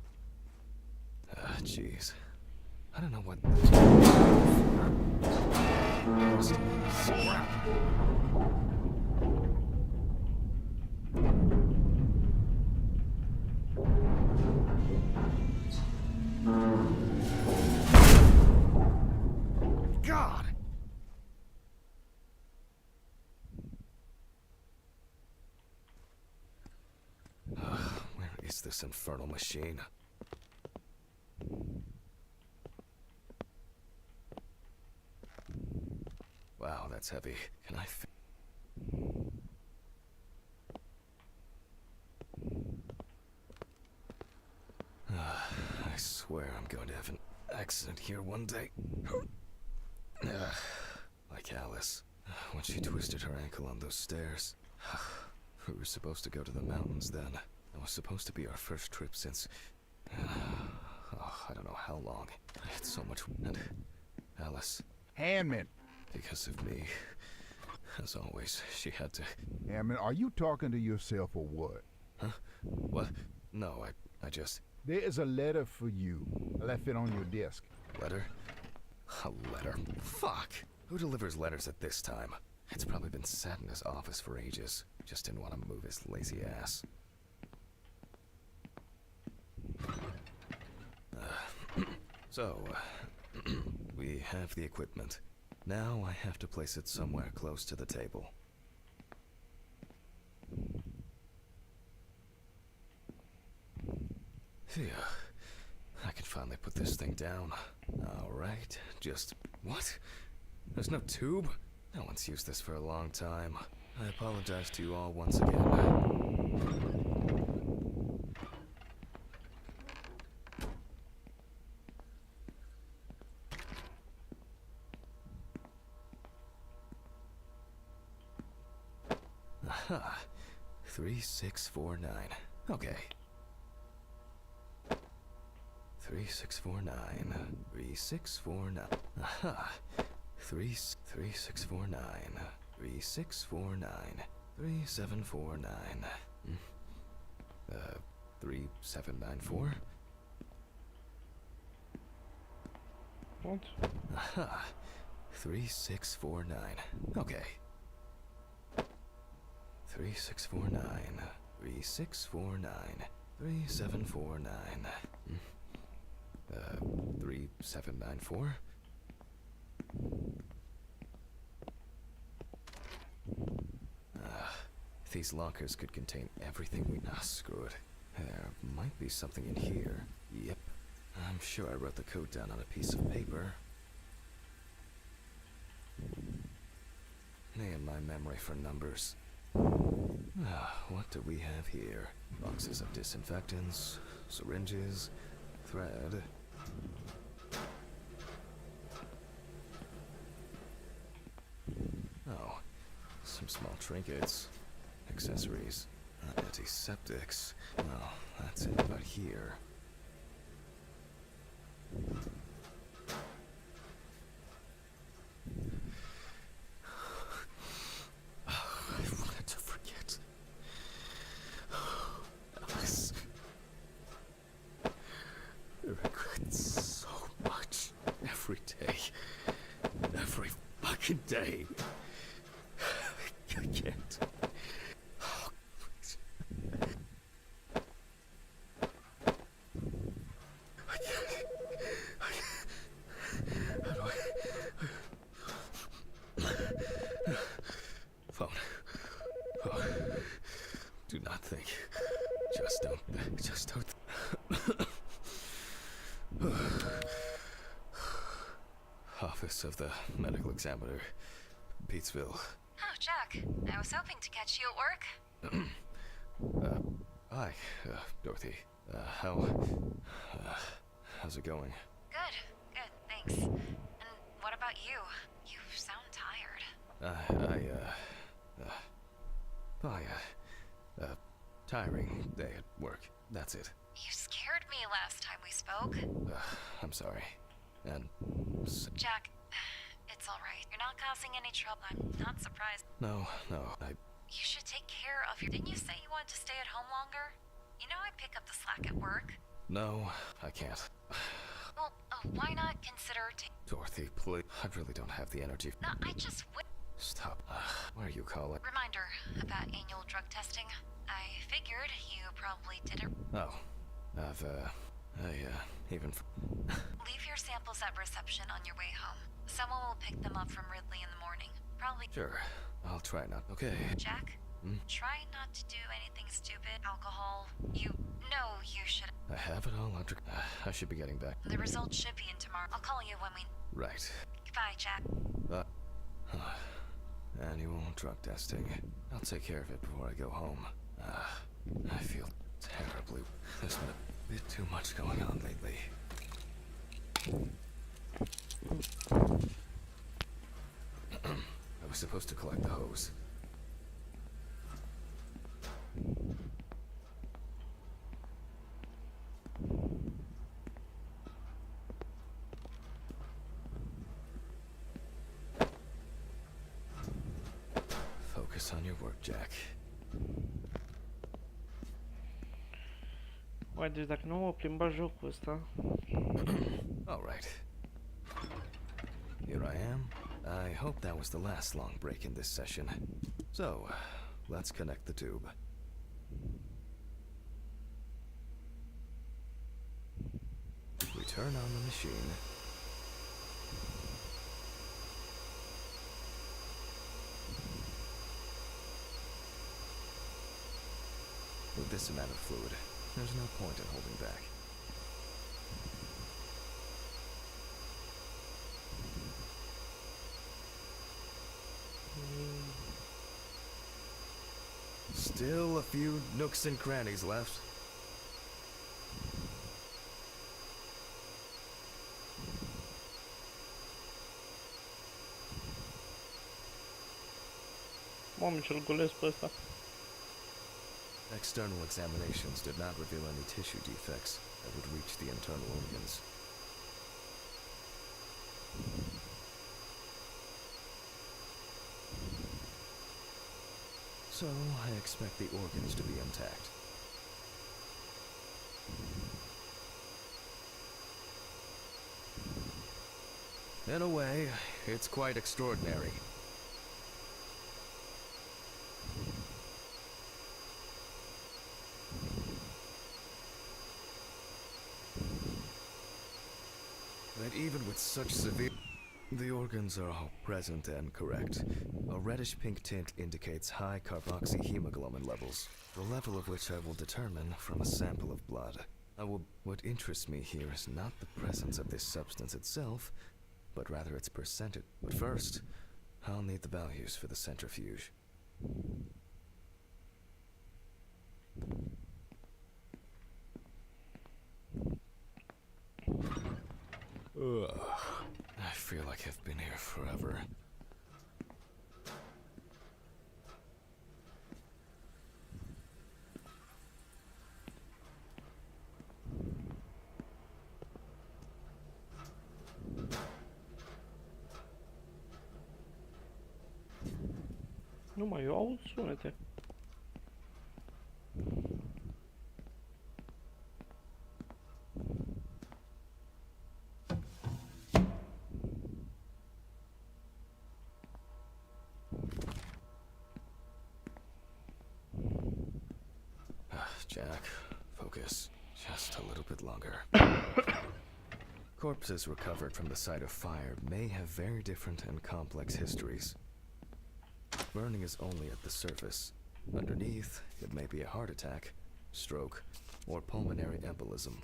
Jeez. I don't know what... God! Where is this infernal machine? Wow, that's heavy. Can I I swear I'm going to have an accident here one day. Like Alice, when she twisted her ankle on those stairs. We were supposed to go to the mountains then. It was supposed to be our first trip since... I don't know how long. I had so much... And Alice... Hammond! Because of me, as always, she had to... Hammond, are you talking to yourself or what? Huh? What? No, I just... There is a letter for you. I left it on your desk. Letter? A letter? Fuck! Who delivers letters at this time? It's probably been sat in his office for ages. Just didn't want to move his lazy ass. So, we have the equipment. Now I have to place it somewhere close to the table. Phew. I can finally put this thing down. Alright, just... What? There's no tube? No one's used this for a long time. I apologize to you all once again. Aha. 3649. Okay. 3649. 3649. Aha. 3649. 3649. 3749. 3794. What? Aha. 3649. Okay. 3649. 3649. 3749. 794. These lockers could contain everything we... Ah, screw it. There might be something in here. Yep. I'm sure I wrote the code down on a piece of paper. And my memory for numbers. What do we have here? Boxes of disinfectants, syringes, thread. Oh, some small trinkets, accessories, antiseptics. Oh, that's it about here. I wanted to forget. Alice. I regret so much. Every day. Every fucking day. I can't. Oh, please. I can't. How do I... Phone. Oh. Do not think. Just don't. Just don't. Office of the Medical Examiner, Peatsville. Oh, Jack. I was hoping to catch you at work. Hi, Dorothy. How's it going? Good, thanks. And what about you? You sound tired. Tiring day at work. That's it. You scared me last time we spoke. I'm sorry. And... Jack, it's alright. You're not causing any trouble. I'm not surprised. No, You should take care of your... Didn't you say you wanted to stay at home longer? You know I pick up the slack at work. No, I can't. Well, why not consider Dorothy, please. I really don't have the energy. No, I just would... Stop. What are you calling? Reminder about annual drug testing. I figured you probably did it. Oh. Even... Leave your samples at reception on your way home. Someone will pick them up from Ridley in the morning. Probably... Sure. I'll try not... Okay. Jack? Try not to do anything stupid. Alcohol. You know you should... I have it all under... I should be getting back. The results should be in tomorrow. I'll call you when we... Right. Goodbye, Jack. Annual drug testing. I'll take care of it before I go home. I feel terribly... There's been a bit too much going on lately. I was supposed to collect the hose. Focus on your work, Jack. Uai, deci dacă nu o plimba jocul ăsta... All right. Here I am. I hope that was the last long break in this session. So, let's connect the tube. We turn on the machine. With this amount of fluid, there's no point in holding back. Still a few nooks and crannies left. Mamă, ce-l golesc pe ăsta. External examinations did not reveal any tissue defects that would reach the internal organs. So, I expect the organs to be intact. In a way, it's quite extraordinary. that even with such severe... The organs are all present and correct. A reddish-pink tint indicates high carboxyhemoglobin levels, the level of which I will determine from a sample of blood. What interests me here is not the presence of this substance itself, but rather its percentage. But first, I'll need the values for the centrifuge. Ugh. I feel like I've been here forever. Nu mai, eu aud sunete. Jack, focus. Just a little bit longer. Corpses recovered from the site of fire may have very different and complex histories. Burning is only at the surface. Underneath, it may be a heart attack, stroke, or pulmonary embolism.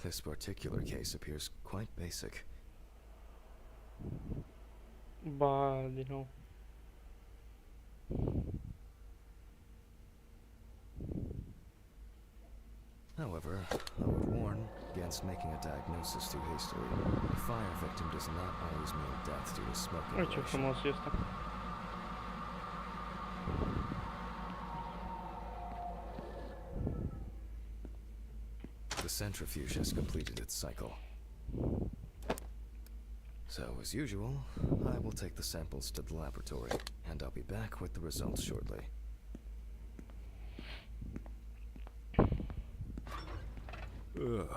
This particular case appears quite basic. Ba, din nou. However, I would warn against making a diagnosis too hastily. A fire victim does not always mean death due to smoke Uite ce inhalation. frumos e ăsta. The centrifuge has completed its cycle. So, as usual, I will take the samples to the laboratory, and I'll be back with the results shortly. Ugh.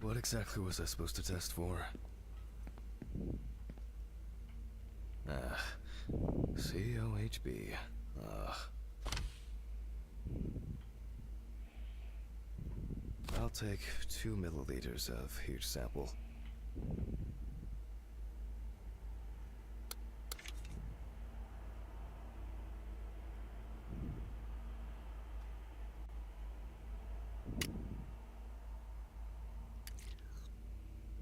What exactly was I supposed to test for? COHB. I'll take 2 milliliters of each sample.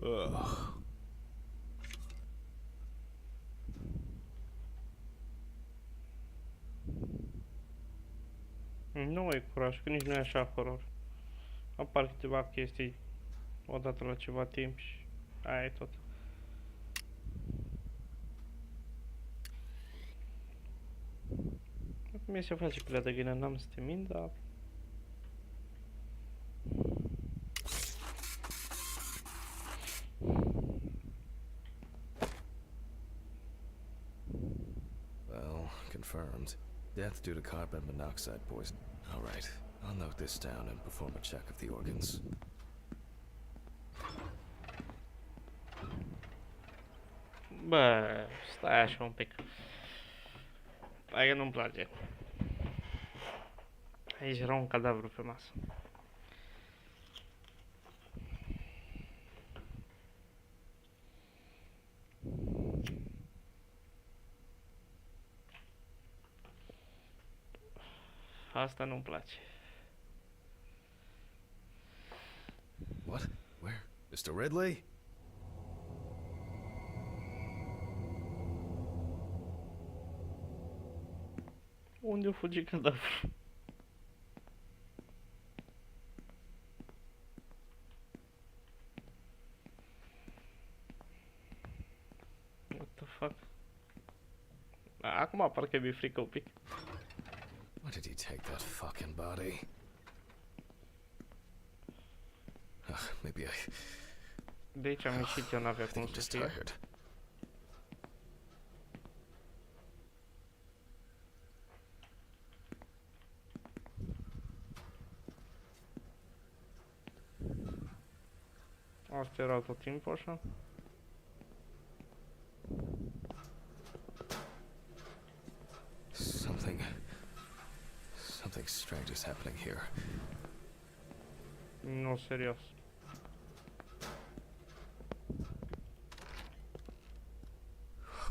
Ugh. Nu ai curaj, că nici nu e așa horror. Apar câteva chestii odată la ceva timp și aia e tot. Mie se face pelea de găină, n-am să te mint, dar... Well, confirmed. Death due to carbon monoxide poison. All right, I'll note this down and perform a check of the organs. Bă, stai așa un pic. Hai că nu-mi place. Aici era un cadavru pe masă. Asta nu-mi place. What? Where? Mr. Ridley? Unde-o fugi cadavru? What the fuck? Acum parcă mi-e frică un pic. Why did he take that fucking body? Maybe I De aici am ieșit, eu n-avea cum think I'm să just fie. tired. Asta era tot timpul așa. Something strange is happening here. Nu, serios.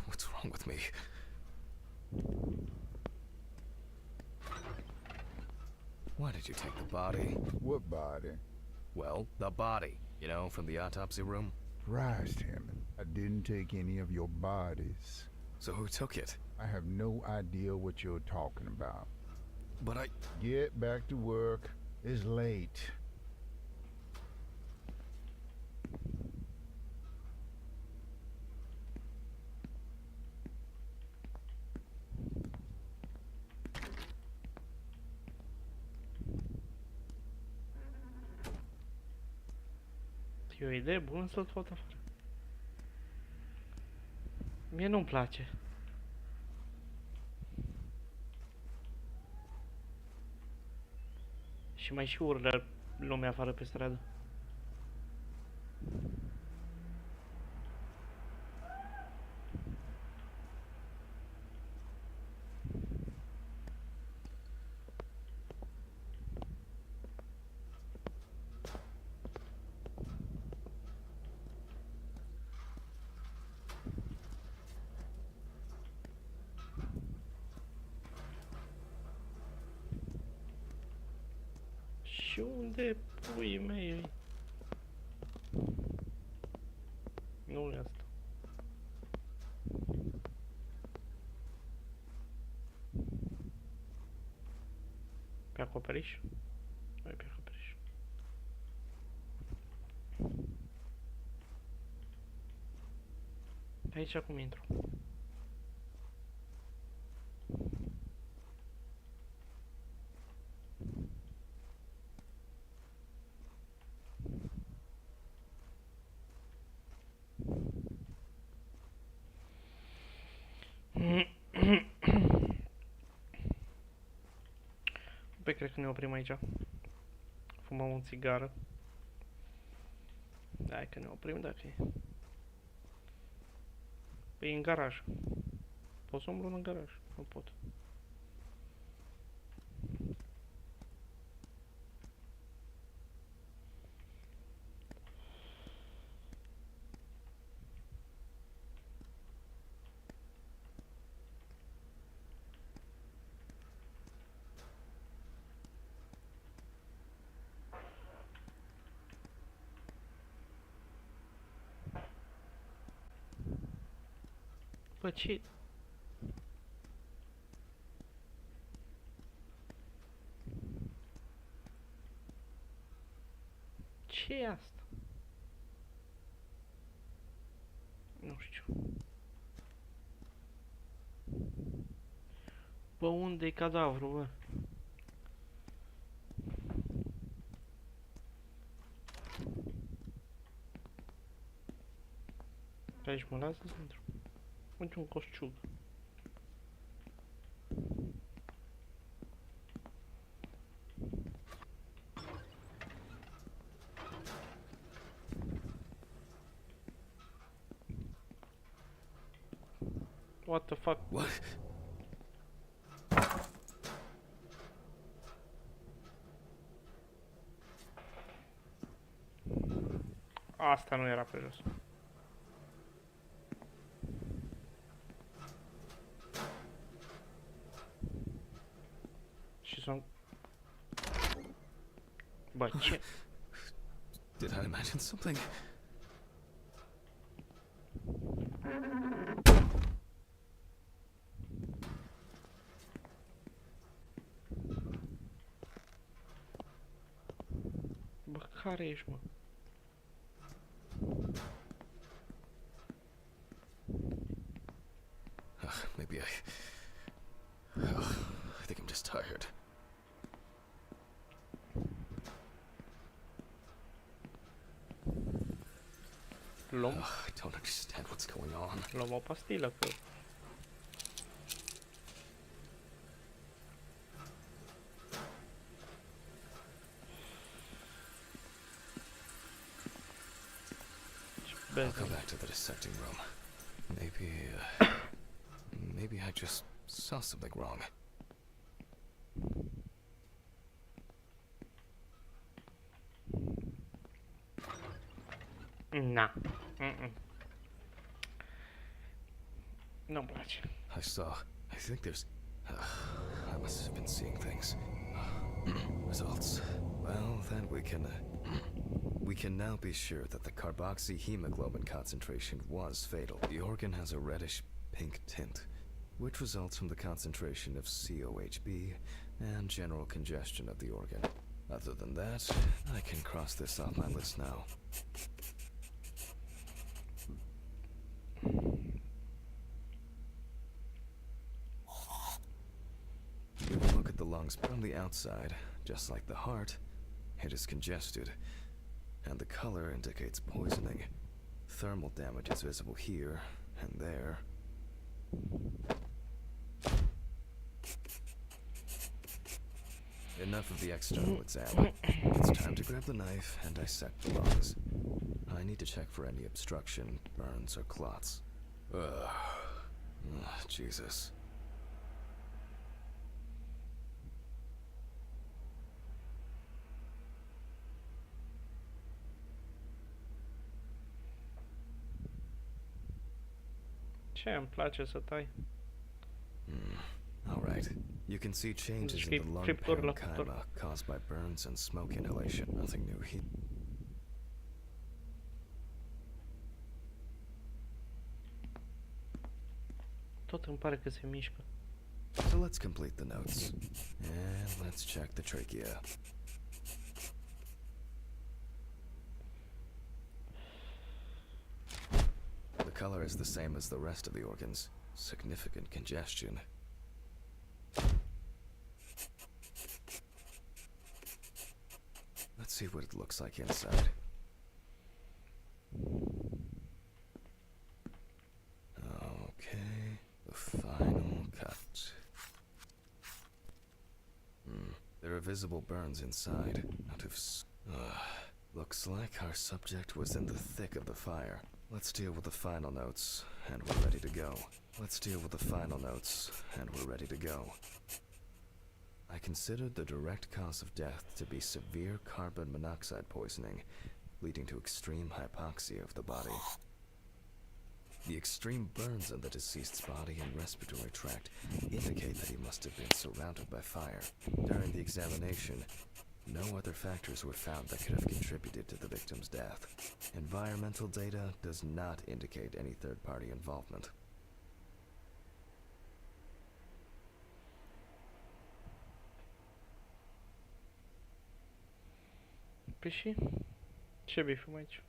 What's wrong with me? Why did you take the body? What body? Well, the body. You know, from the autopsy room. Christ, Hammond. I didn't take any of your bodies. So who took it? I have no idea what you're talking about. But I... Get back to work. It's late. E o idee bună să-l tot afară. Mie nu-mi place. Și mai și urlă lumea afară pe stradă. Și unde puii mei? Nu e asta. Pe acoperiș? Nu e pe acoperiș. Pe aici cum intru? Păi cred că ne oprim aici. Fumăm o țigară. Hai că ne oprim dacă e. Păi e în garaj. Pot să umblu în garaj? Nu pot. Bă, ce... Ce e asta? Nu știu. Bă, unde e cadavrul, bă? Pe aici mă lasă să intru. Uite un coșciug. What the fuck? What? Asta nu era pe jos. Și sunt... Bă, ce? Did I imagine something? Bă, care ești, mă? Maybe I think I'm just tired. Luăm, Ugh, I don't understand what's going on. luăm o pastilă, că... I'll go back to the dissecting room. Maybe I just saw something wrong. Na. Nu-mi place. I think there's... I must have been seeing things. Results. Well, then we can now be sure that the carboxyhemoglobin concentration was fatal. The organ has a reddish pink tint, which results from the concentration of COHB and general congestion of the organ. Other than that, I can cross this off my list now. If we look at the lungs from the outside, just like the heart, it is congested, and the color indicates poisoning. Thermal damage is visible here and there. Enough of the external exam. It's time to grab the knife and dissect the lungs. I need to check for any obstruction, burns, or clots. Jesus. Ce îmi place să tai? All right. You can see changes in the lung parenchyma caused by burns and smoke inhalation. Nothing new here. Tot îmi pare că se mișcă. So let's complete the notes. And let's check the trachea. The color is the same as the rest of the organs. Significant congestion. Let's see what it looks like inside. Okay, the final cut. There are visible burns inside. Looks like our subject was in the thick of the fire. Let's deal with the final notes, and we're ready to go. I considered the direct cause of death to be severe carbon monoxide poisoning, leading to extreme hypoxia of the body. The extreme burns on the deceased's body and respiratory tract indicate that he must have been surrounded by fire. During the examination, no other factors were found that could have contributed to the victim's death. Environmental data does not indicate any third-party involvement. Păi și? Ce bifăm aici?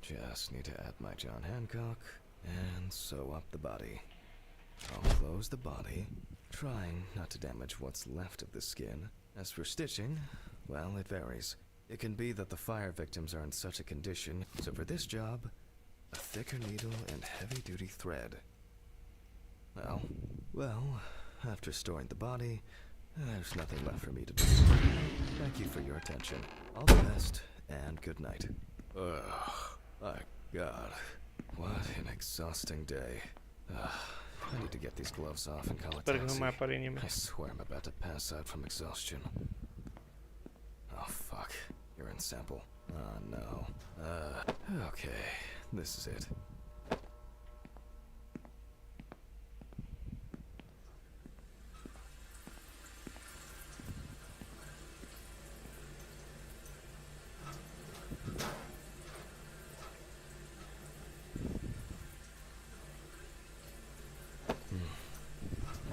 Just need to add my John Hancock and sew up the body. I'll close the body, trying not to damage what's left of the skin. As for stitching, well, it varies. It can be that the fire victims are in such a condition, so for this job, a thicker needle and heavy-duty thread. Well, after storing the body, there's nothing left for me to do. Thank you for your attention. All the best, and good night. Ugh, my God, what an exhausting day. I need to get these gloves off and call a Sper că nu taxi. mai apare nimeni. I swear I'm about to pass out from exhaustion. Oh, fuck. You're in sample. Oh, no. Okay. This is it.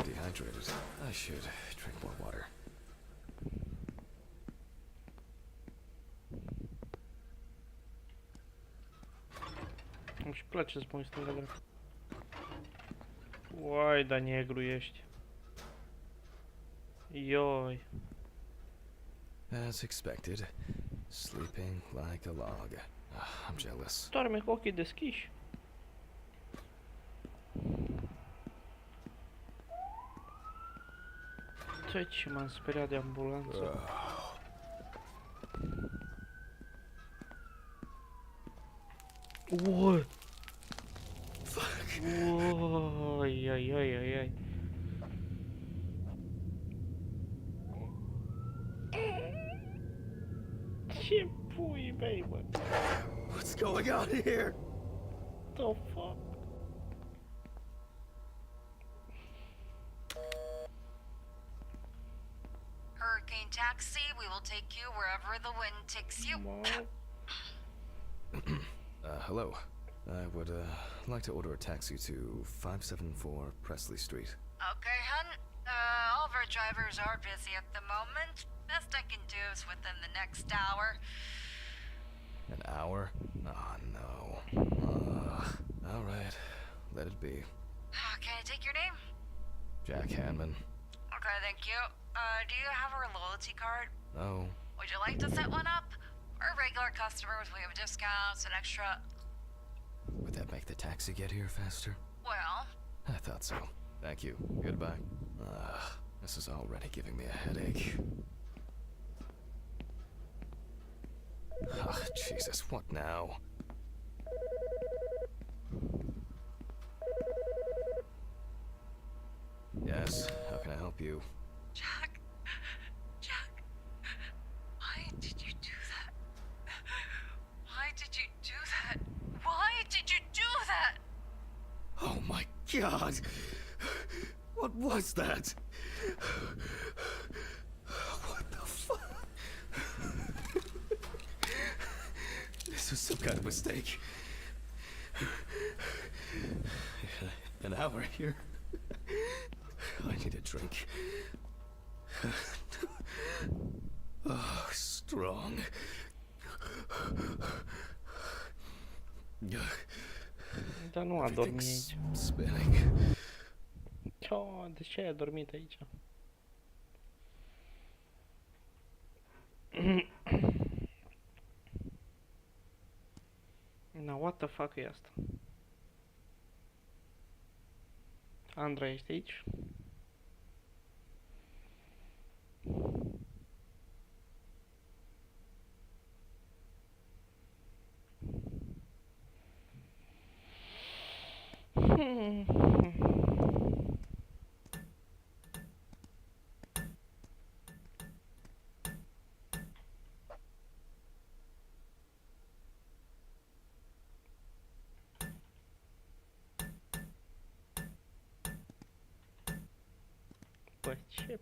Dehydrated. I should drink more water. Îmi place să spun stânga-dreapta. Uai, da negru ești. Ioi. As expected, sleeping like a log. I'm jealous. Doarme cu ochii deschiși. Ce m-am speriat de ambulanță. Uai! Uai, ai, ai, ai, ai. Ce pui mei, mă? What's going on here? The fuck? Hurricane taxi, we will take you wherever the wind takes you. Hello. I would, like to order a taxi to 574 Presley Street. Okay, hun. All of our drivers are busy at the moment. Best I can do is within the next hour. An hour? Oh, no. Alright. Let it be. Can I take your name? Jack Hanman. Okay, thank you. Do you have our loyalty card? No. Would you like to set one up? Our regular customers, we have discounts and extra... Would that make the taxi get here faster? Well... I thought so. Thank you. Goodbye. This is already giving me a headache. Jesus, what now? Yes, how can I help you? Jack... Why did you do that? Why did you do that? Why did you do that? Oh my God! What was that? What the fuck? This was some kind of mistake. An hour here. I need a drink. Oh, strong. Dar nu a dormit Everything's aici. spinning. De ce ai dormit aici? Na, what the fuck e asta? Andra, ești aici? Bă, ce?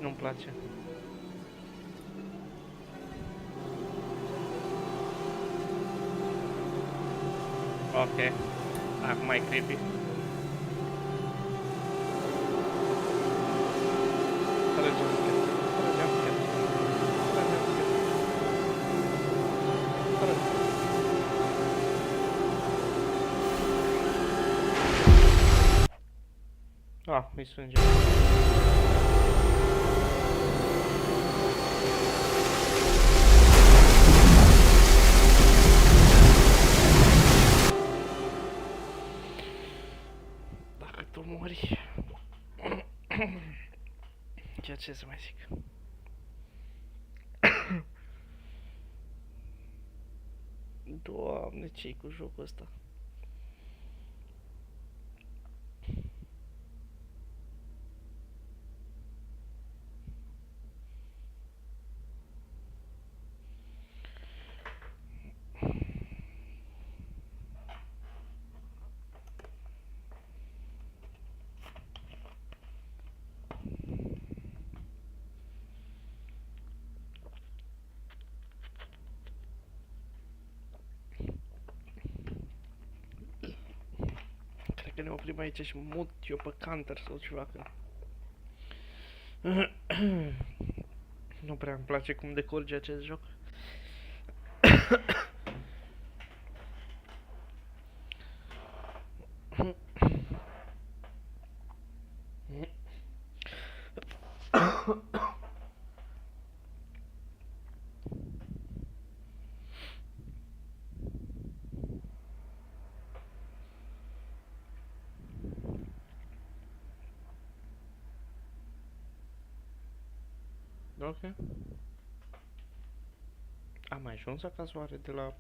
Nu-mi place. Ok. Acum e creepy. Fără jumpscare. Fără jumpscare. Fără jumpscare. Fără. Ah, mi sânge. Dacă tu mori... Ce să mai zic? Doamne, ce-i cu jocul ăsta? Hai că ne oprim aici și mut eu pe counter sau ceva că... Nu prea îmi place cum decurge acest joc. Ok. Am mai ajuns acasă oare de la...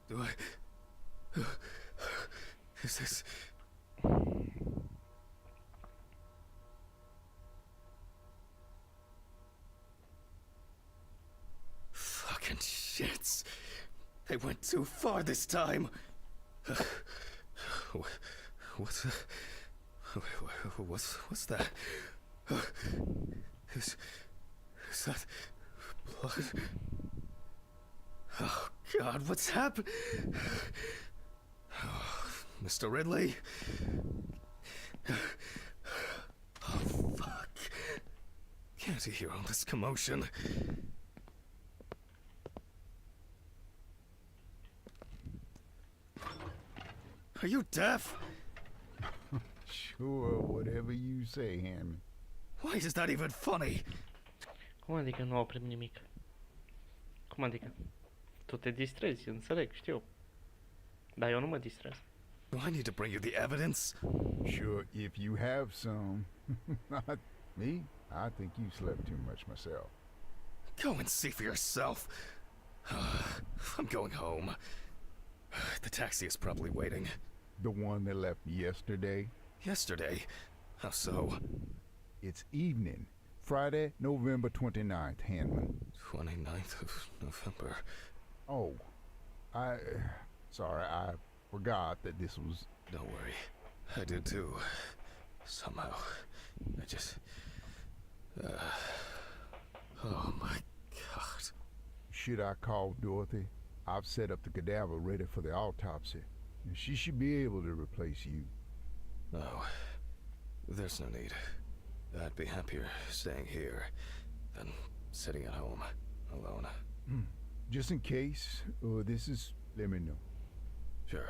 Do I... Is this... Fucking shits. They went too far this time. What's that? Is that blood? Oh God, what's happened? Oh, Mr. Ridley? Oh fuck. Can't you hear all this commotion? Are you deaf? Sure, whatever you say, Hammond. Why is that even funny? Cum adică nu oprim nimic? Cum adică? Tu te distrezi, înțeleg, știu. Dar eu nu mă distrez. Do I need to bring you the evidence? Sure, if you have some. Me? I think you slept too much myself. Go and see for yourself. I'm going home. The taxi is probably waiting. The one that left yesterday? Yesterday? How so? It's evening. Friday, November 29th, Hanman. 29th of November. Oh, sorry, I forgot that this was... Don't worry. I did too. Somehow. I just... Oh my God. Should I call Dorothy? I've set up the cadaver ready for the autopsy. She should be able to replace you. No. There's no need. I'd be happier staying here than sitting at home, alone. Just in case, this is... Let me know. Sure.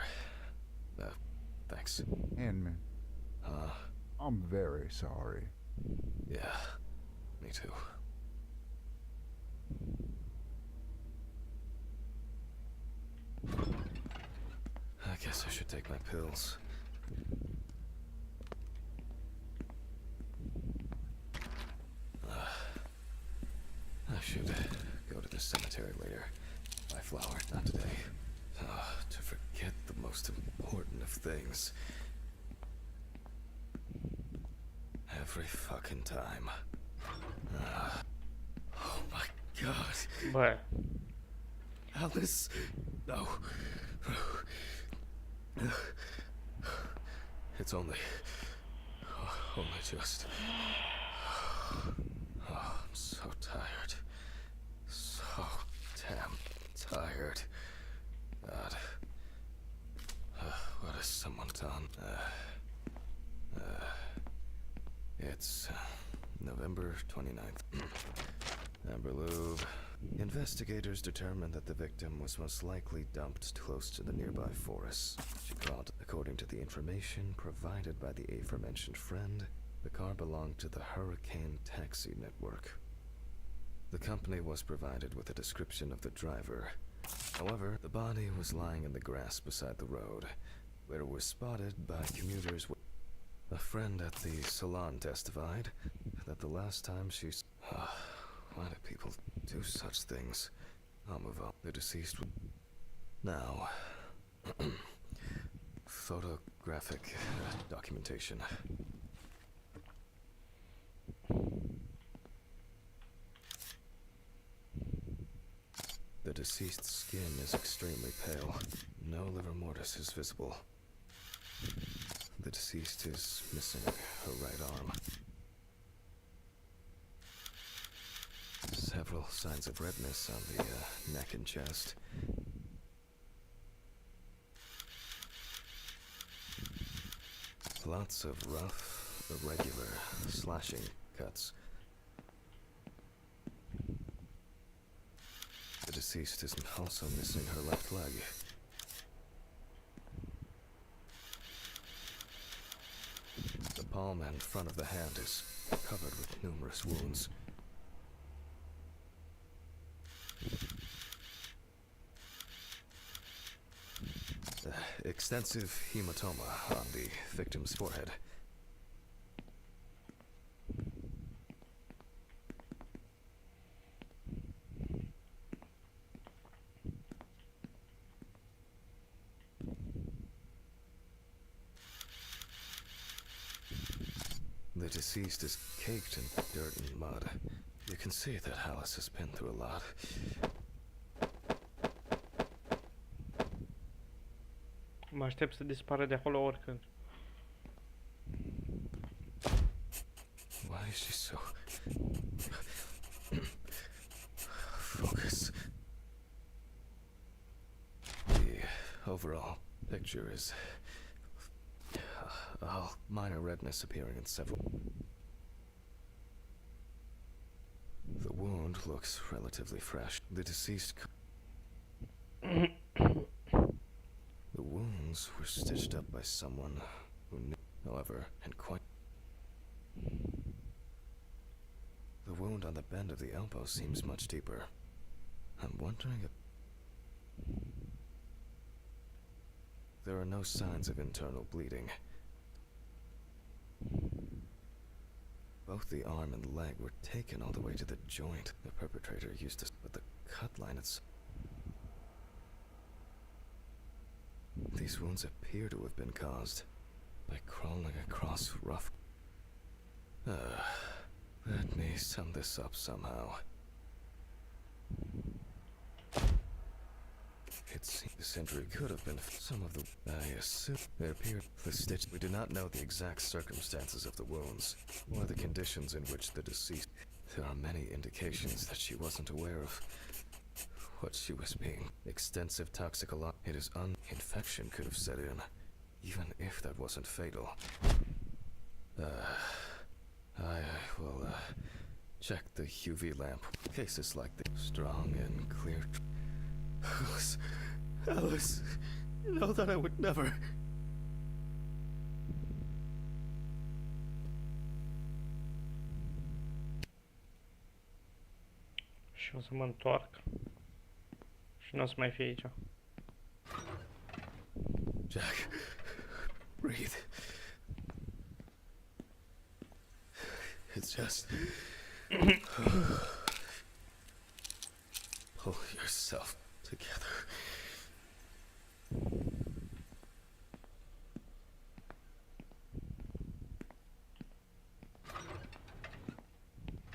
Thanks. Hanman, Uh, I'm very sorry. yeah. Me too. I guess I should take my pills. I should go to the cemetery later. Buy flowers, not today. To forget the most important of things. Every fucking time. Oh my God. Bă, Alice? No. It's only just... Oh, I'm so tired. So damn tired. God. What has someone done? It's November 29th. Amber Lube. Investigators determined that the victim was most likely dumped close to the nearby forests. She called, according to the information provided by the aforementioned friend, the car belonged to the Hurricane Taxi Network. The company was provided with a description of the driver. However, the body was lying in the grass beside the road, where it was spotted by commuters. A friend at the salon testified that the last time she... Why do people do such things? I'll move on. The deceased... Now... photographic documentation. The deceased's skin is extremely pale. No livor mortis is visible. The deceased is missing her right arm. Several signs of redness on the neck and chest. Lots of rough, irregular slashing cuts. The deceased is also missing her left leg. The palm and front of the hand is covered with numerous wounds. Extensive hematoma on the victim's forehead. The deceased is caked in dirt and mud. You can see that Alice has been through a lot. Mă aștept să dispară de acolo oricând. Why is she so... Focus. The overall picture is... all minor redness appearing in several... The wound looks relatively fresh. The deceased... The wounds were stitched up by someone who knew, however, and quite... The wound on the bend of the elbow seems much deeper. I'm wondering if... There are no signs of internal bleeding. Both the arm and leg were taken all the way to the joint. The perpetrator used to... But the cut line itself... These wounds appear to have been caused by crawling across rough... Let me sum this up somehow. It seems this injury could have been some of the... I assume they appeared the stitch. We do not know the exact circumstances of the wounds or the conditions in which the deceased... There are many indications that she wasn't aware of what she was being. Extensive toxicology. It is infection could have set in, even if that wasn't fatal. I will check the UV lamp. Cases like this, strong and clear. Alice, you know that I would never. Și o să mă întorc. Și nu o să mai fie aici. Jack, breathe. It's just... Pull yourself together.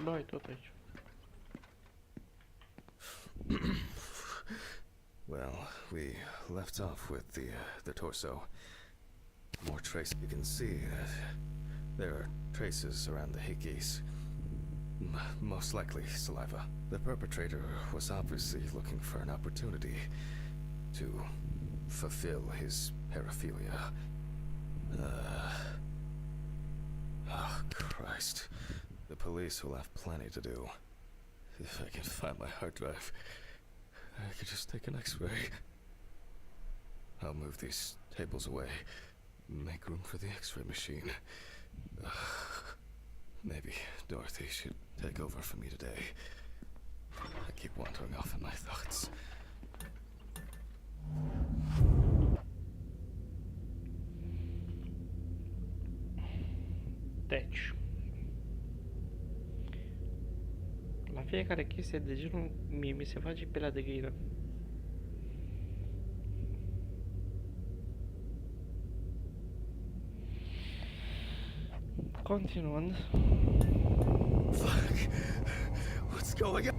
Băi, tot aici. Well, we left off with the torso. More trace. You can see that there are traces around the hickeys. Most likely saliva. The perpetrator was obviously looking for an opportunity to fulfill his paraphilia. Oh, Christ. The police will have plenty to do. If I can find my hard drive, I could just take an X-ray. I'll move these tables away. Make room for the X-ray machine. Maybe Dorothy should take over for me today. I keep wandering off in my thoughts. Deci. La fiecare chestie de genul, mie mi se face pelea de găină. Continuând. Fuck! What's going on?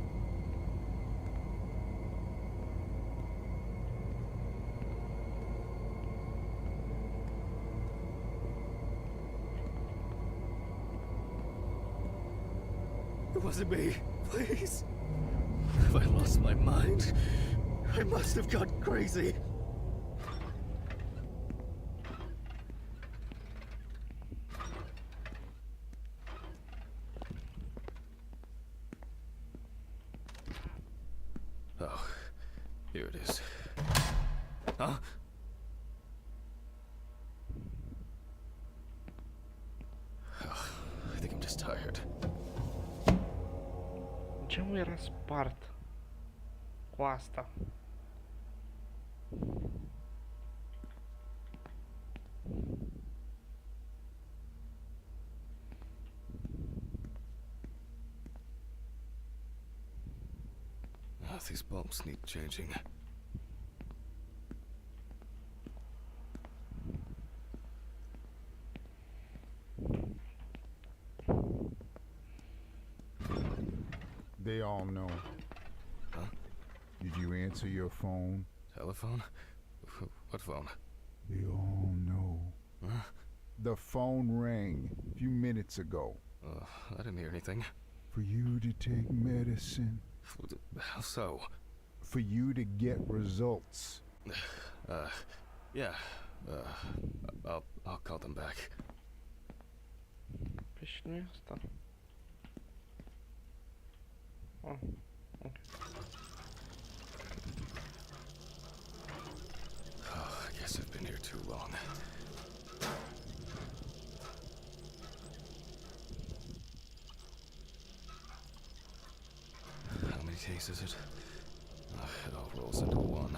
It wasn't me. Please. Have I lost my mind? I must have gone crazy. Here it is. Huh? I think I'm just tired. Geamul era spart cu asta. These bulbs need changing. They all know. Huh? Did you answer your phone? Telephone? What phone? They all know. Huh? The phone rang a few minutes ago. I didn't hear anything. For you to take medicine. How so? For you to get results. Yeah. I'll call them back. Păi și nu e asta. Ah, ok. Oh, I guess I've been here too long. How many days is it? It all rolls into one.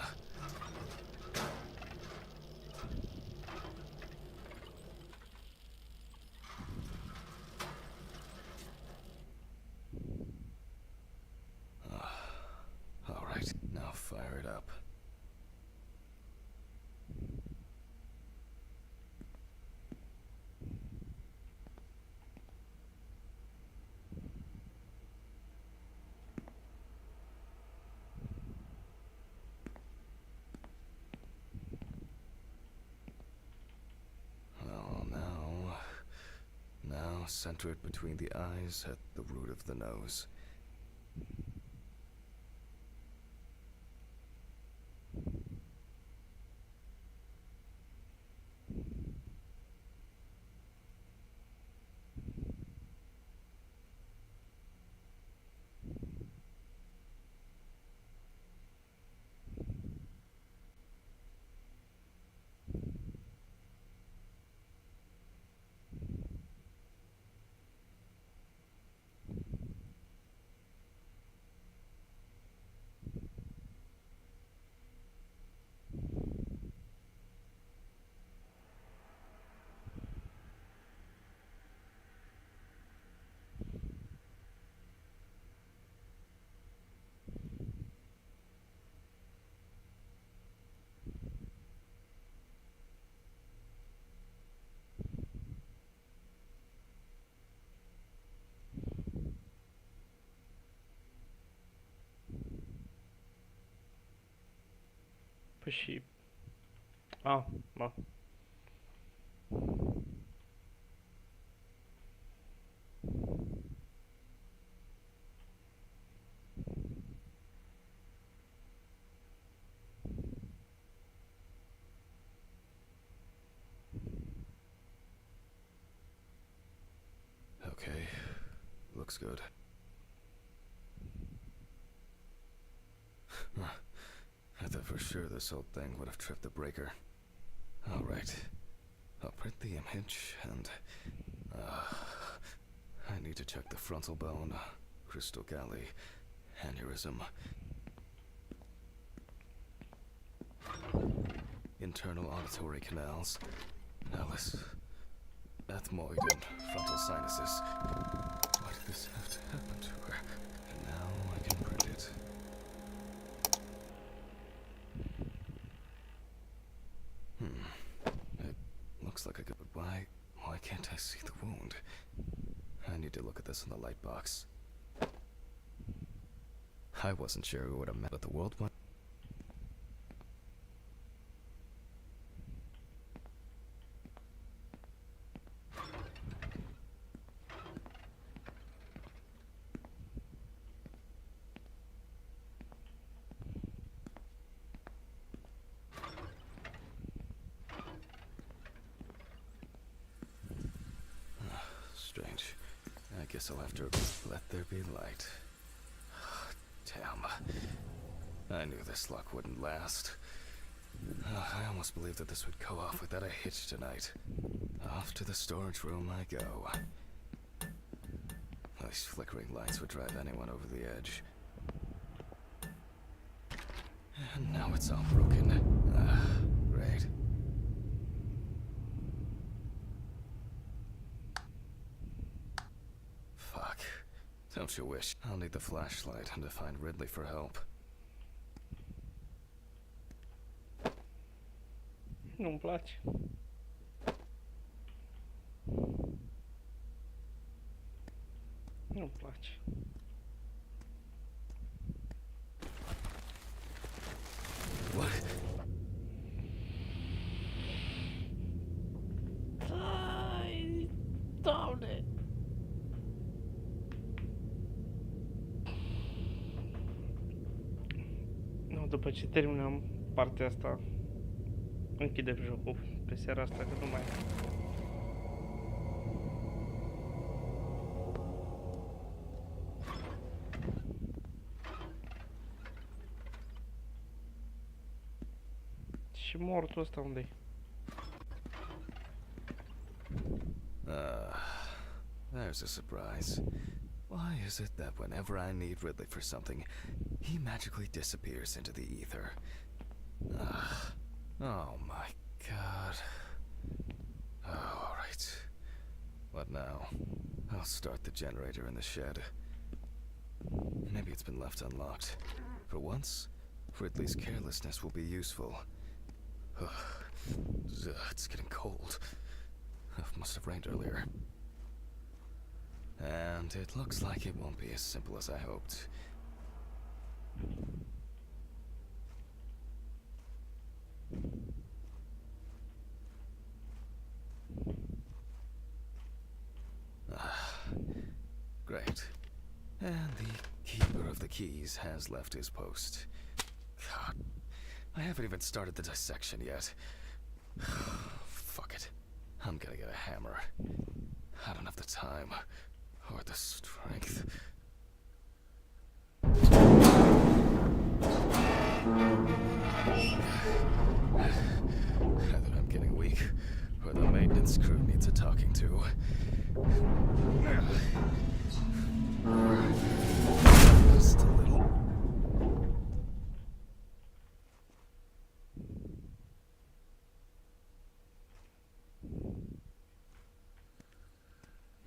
All right, now fire it up. Well, now center it between the eyes at the root of the nose. Păi și... Ah, da. Okay, looks good. I thought for sure this old thing would have tripped the breaker. All right, I'll print the image and I need to check the frontal bone, crystal galley, aneurysm, internal auditory canals, Alice, ethmoid and frontal sinuses. Why did this have to happen to her? And now I can print it. It looks like a good goodbye. Why can't I see the wound? I need to look at this in the light box. I wasn't sure who would have met, but the world went. Strange. I guess I'll have to let there be light. Damn. I knew this luck wouldn't last. I almost believed that this would go off without a hitch tonight. Off to the storage room I go. These flickering lights would drive anyone over the edge. And now it's all broken. Great. Fuck. Don't you wish? I'll need the flashlight and to find Ridley for help. Nu-mi place. Nu-mi place. What? Ai, Doamne! Nu, după ce terminăm partea asta, închidem jocul pe seara asta, că nu mai... Și mortul ăsta unde-i? There's a surprise. Why is it that whenever I need Ridley for something, he magically disappears into the ether? Oh my god. Oh, alright. What now? I'll start the generator in the shed. Maybe it's been left unlocked. For once, Ridley's carelessness will be useful. It's getting cold. Must have rained earlier. And it looks like it won't be as simple as I hoped. Great. And the keeper of the keys has left his post. God, I haven't even started the dissection yet. Fuck it. I'm gonna get a hammer. I don't have the time or the strength. Either I'm getting weak or the maintenance crew needs a talking to. Just a little.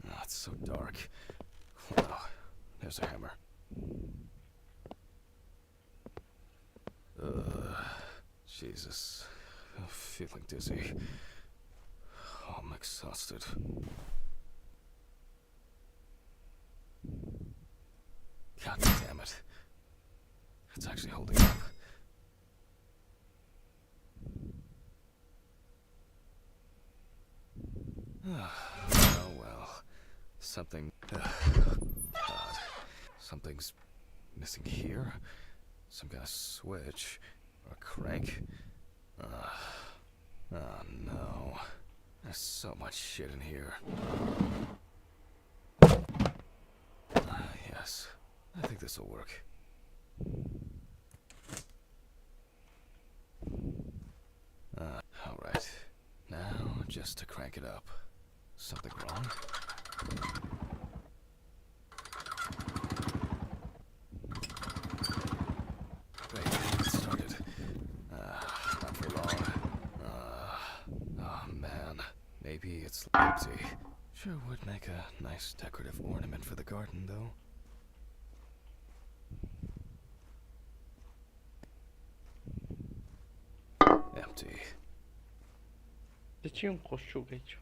Oh, it's so dark. Oh, there's a hammer. Jesus. I'm feeling dizzy. Oh, I'm exhausted. God damn it. It's actually holding up. Oh well. Something... odd. Something's missing here? Some kind of switch? Or a crank? Oh no. There's so much shit in here. Yes. I think this'll work. Alright. Now, just to crank it up. Something wrong? Great, it started. Not for long. Oh man. Maybe it's empty. Sure would make a nice decorative ornament for the garden, though. Empty. De ce e un coșciug aici?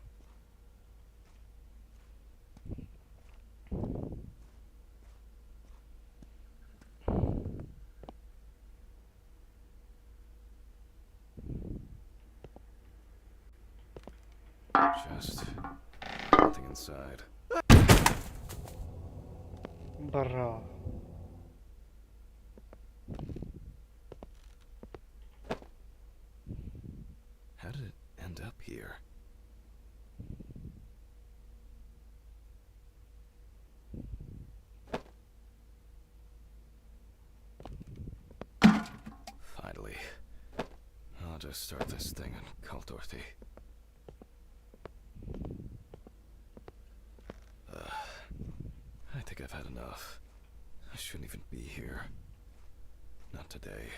Just nothing inside. Bra. How did it end up here? to start this thing and call Dorothy. I think I've had enough. I shouldn't even be here. Not today.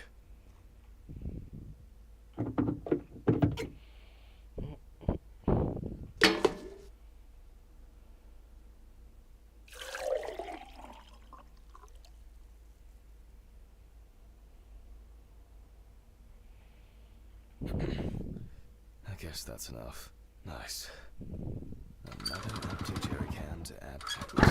I guess that's enough. Nice. Another empty jerry can to add to this.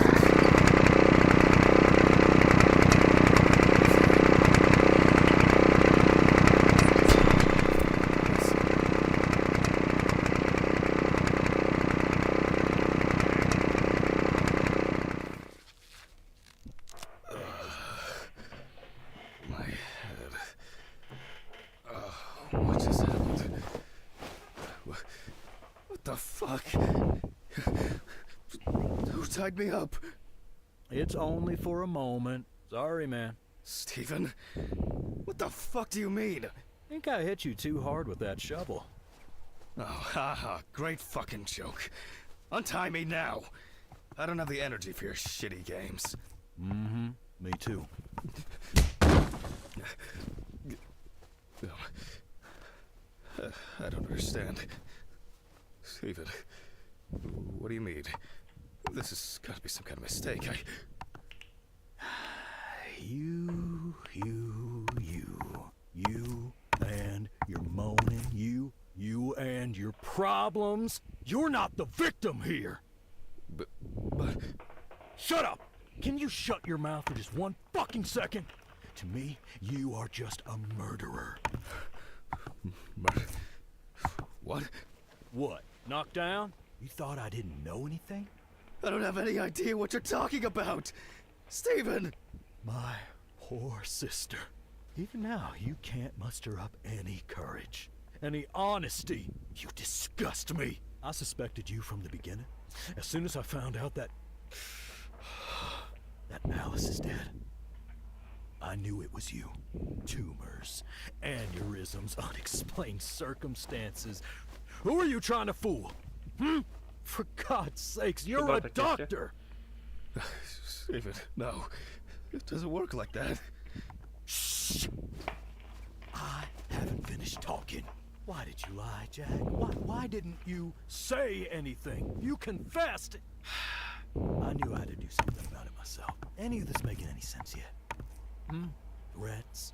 My head. Oh, what just happened? What the fuck? Who tied me up? It's only for a moment. Sorry, man. Stephen? What the fuck do you mean? Think I hit you too hard with that shovel. Oh, haha, great fucking joke. Untie me now. I don't have the energy for your shitty games. Mm-hmm. Me too. I don't understand. Stephen, what do you mean? This has got to be some kind of mistake. You and your moaning, you and your problems. You're not the victim here. But... Shut up! Can you shut your mouth for just one fucking second? To me, you are just a murderer. What? What? Knocked down? You thought I didn't know anything? I don't have any idea what you're talking about! Stephen! My poor sister. Even now, you can't muster up any courage, any honesty. You disgust me. I suspected you from the beginning. As soon as I found out that Alice is dead, I knew it was you. Tumors, aneurysms, unexplained circumstances. Who are you trying to fool? For God's sakes, you're a doctor! Stephen, no. It doesn't work like that. Shh! I haven't finished talking. Why did you lie, Jack? Why didn't you say anything? You confessed! I knew I had to do something about it myself. Any of this making any sense yet? Threats,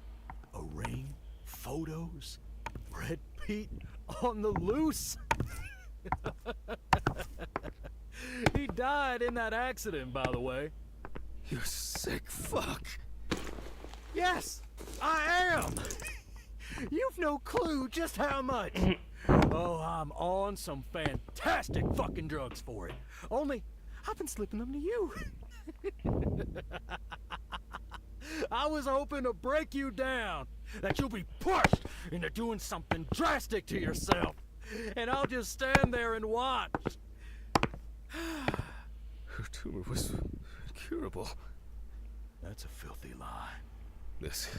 a ring, photos, Red Pete on the loose. He died in that accident, by the way. You sick fuck. Yes, I am. You've no clue just how much. Oh, I'm on some fantastic fucking drugs for it. Only, I've been slipping them to you. I was hoping to break you down, that you'll be pushed into doing something drastic to yourself, and I'll just stand there and watch. Her tumor was incurable. That's a filthy lie. This...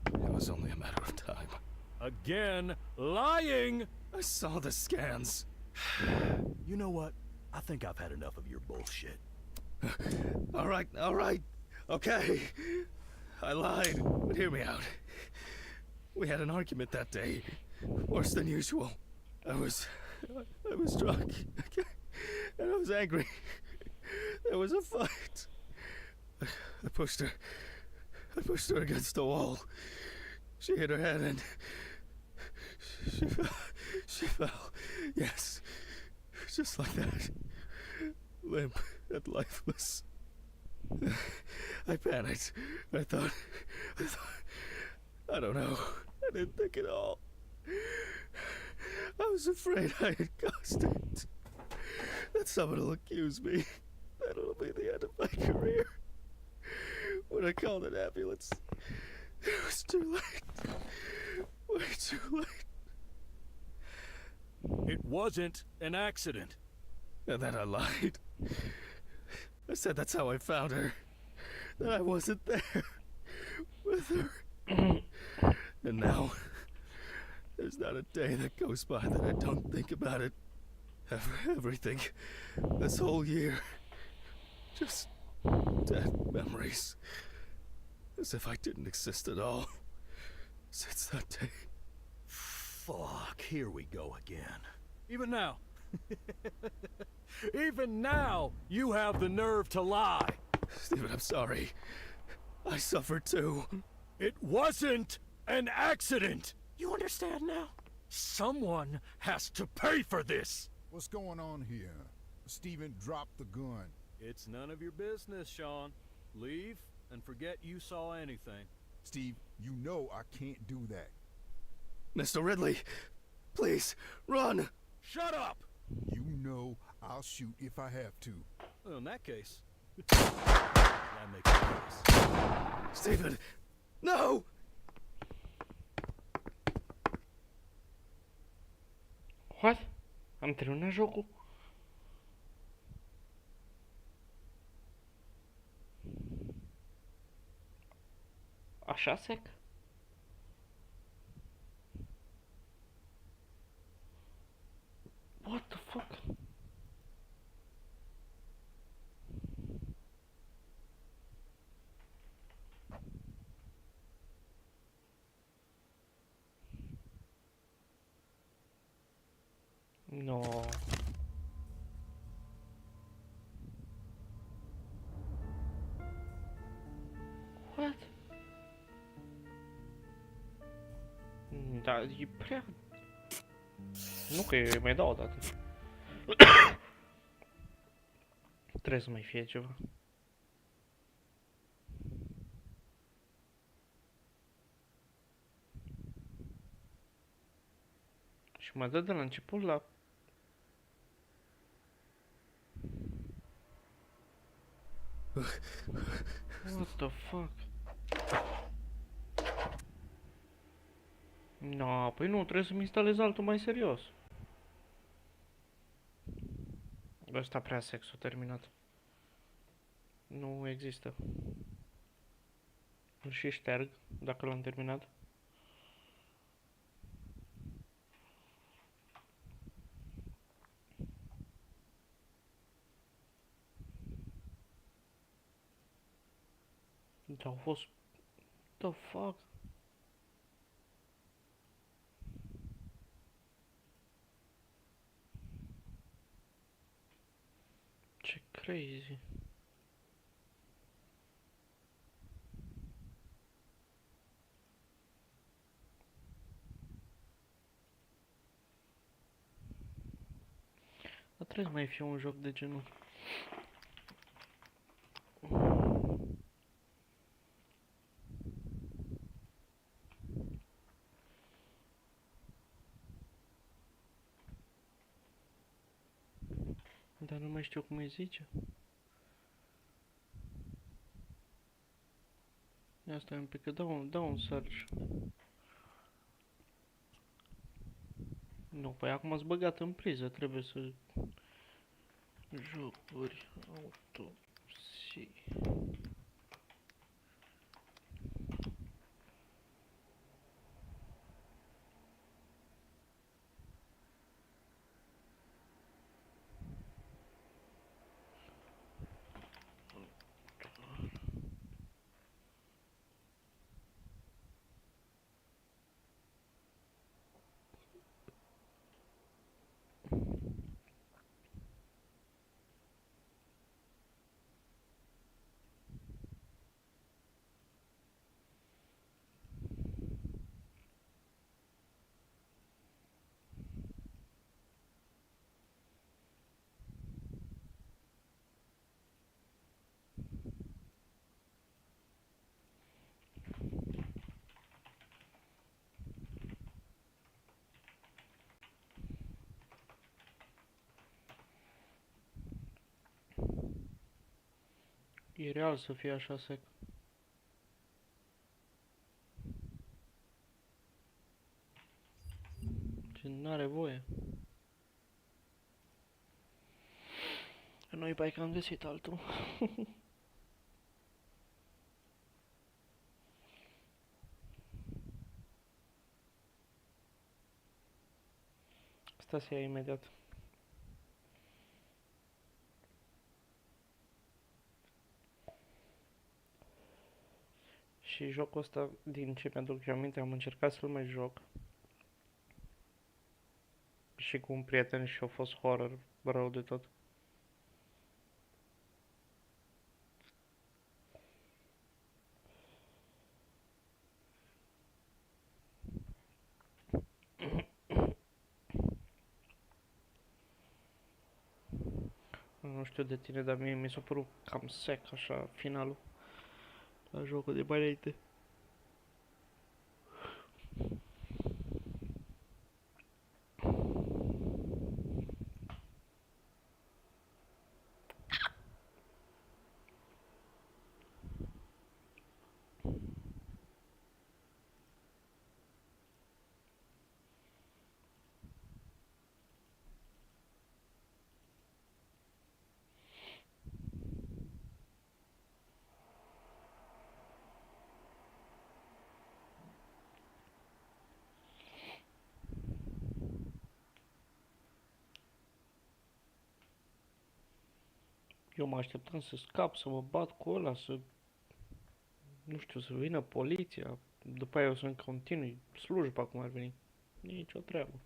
It was only a matter of time. Again, lying! I saw the scans. You know what? I think I've had enough of your bullshit. All right. Okay. I lied, but hear me out. We had an argument that day. Worse than usual. I was drunk. And I was angry. There was a fight. I pushed her against the wall. She hit her head and she fell. Yes. Just like that. Limp and lifeless. I panicked. I thought, I don't know. I didn't think at all. I was afraid I had caused it. That someone will accuse me. That it'll be the end of my career. When I called an ambulance, it was too late. Way too late. It wasn't an accident. And then I lied. I said that's how I found her. That I wasn't there with her. And now, there's not a day that goes by that I don't think about it. Everything. This whole year. Just dead memories. As if I didn't exist at all. Since that day. Fuck, here we go again. Even now. Even now, you have the nerve to lie. Stephen, I'm sorry. I suffered too. It wasn't an accident. You understand now? Someone has to pay for this. What's going on here? Stephen dropped the gun. It's none of your business, Sean. Leave and forget you saw anything. Steve, you know I can't do that. Mr. Ridley, please, run! Shut up! You know I'll shoot if I have to. Well, in that case, that makes sense. Stephen, no! What? Am terminat jocul? Așa sec? What the fuck? No. What? Da, e prea... Nu că eu mai dau o dată. Trebuie să mai fie ceva. Și mă dă de la început la... What the fuck? No, păi nu, trebuie să-mi instalez altul mai serios. Ăsta prea sex, a terminat. Nu există. Îl și șterg, dacă l-am terminat. Dar au fost... The fuck? Ce crazy. Dar trebuie să mai fie un joc de genul. Dar nu mai știu cum îi zice. Ia stai un pic, că dau un search. Nu, păi acum ați băgat în priză, trebuie să... Jocuri auto... Si... E real să fie așa sec. Ce n-are voie. Că noi pai că am găsit altul. Asta se ia imediat. Și jocul ăsta, din ce mi-aduc eu aminte, am încercat să-l mai joc. Și cu un prieten și a fost horror rău de tot. Nu știu de tine, dar mie mi s-a părut cam sec așa finalul la jocul de mai înainte. Eu mă așteptam să scap, să mă bat cu ăla, să... Nu știu, să vină poliția. După aia o să-mi continui slujba cum ar veni. Nici o treabă.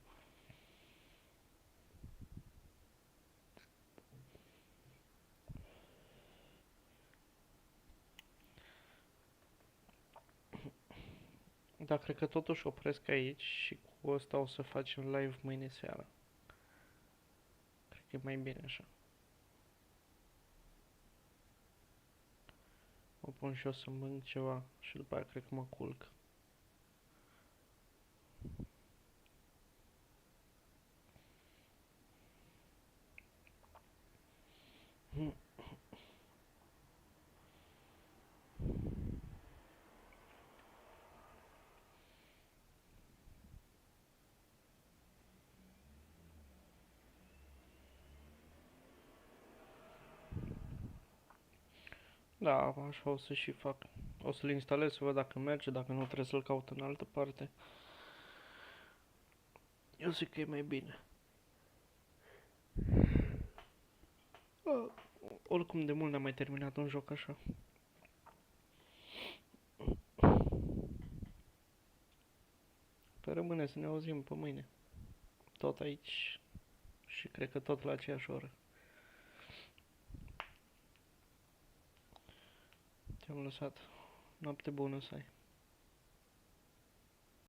Dar cred că totuși opresc aici și cu ăsta o să facem live mâine seara. Cred că e mai bine așa. Mă pun și eu să mănânc ceva și după aia cred că mă culc. Da, așa o să și fac. O să-l instalez să văd dacă merge, dacă nu trebuie să-l caut în altă parte. Eu zic că e mai bine. Oricum de mult n-am mai terminat un joc așa. Pe rămâne să ne auzim pe mâine. Tot aici. Și cred că tot la aceeași oră. Te-am lăsat. Noapte bună să ai.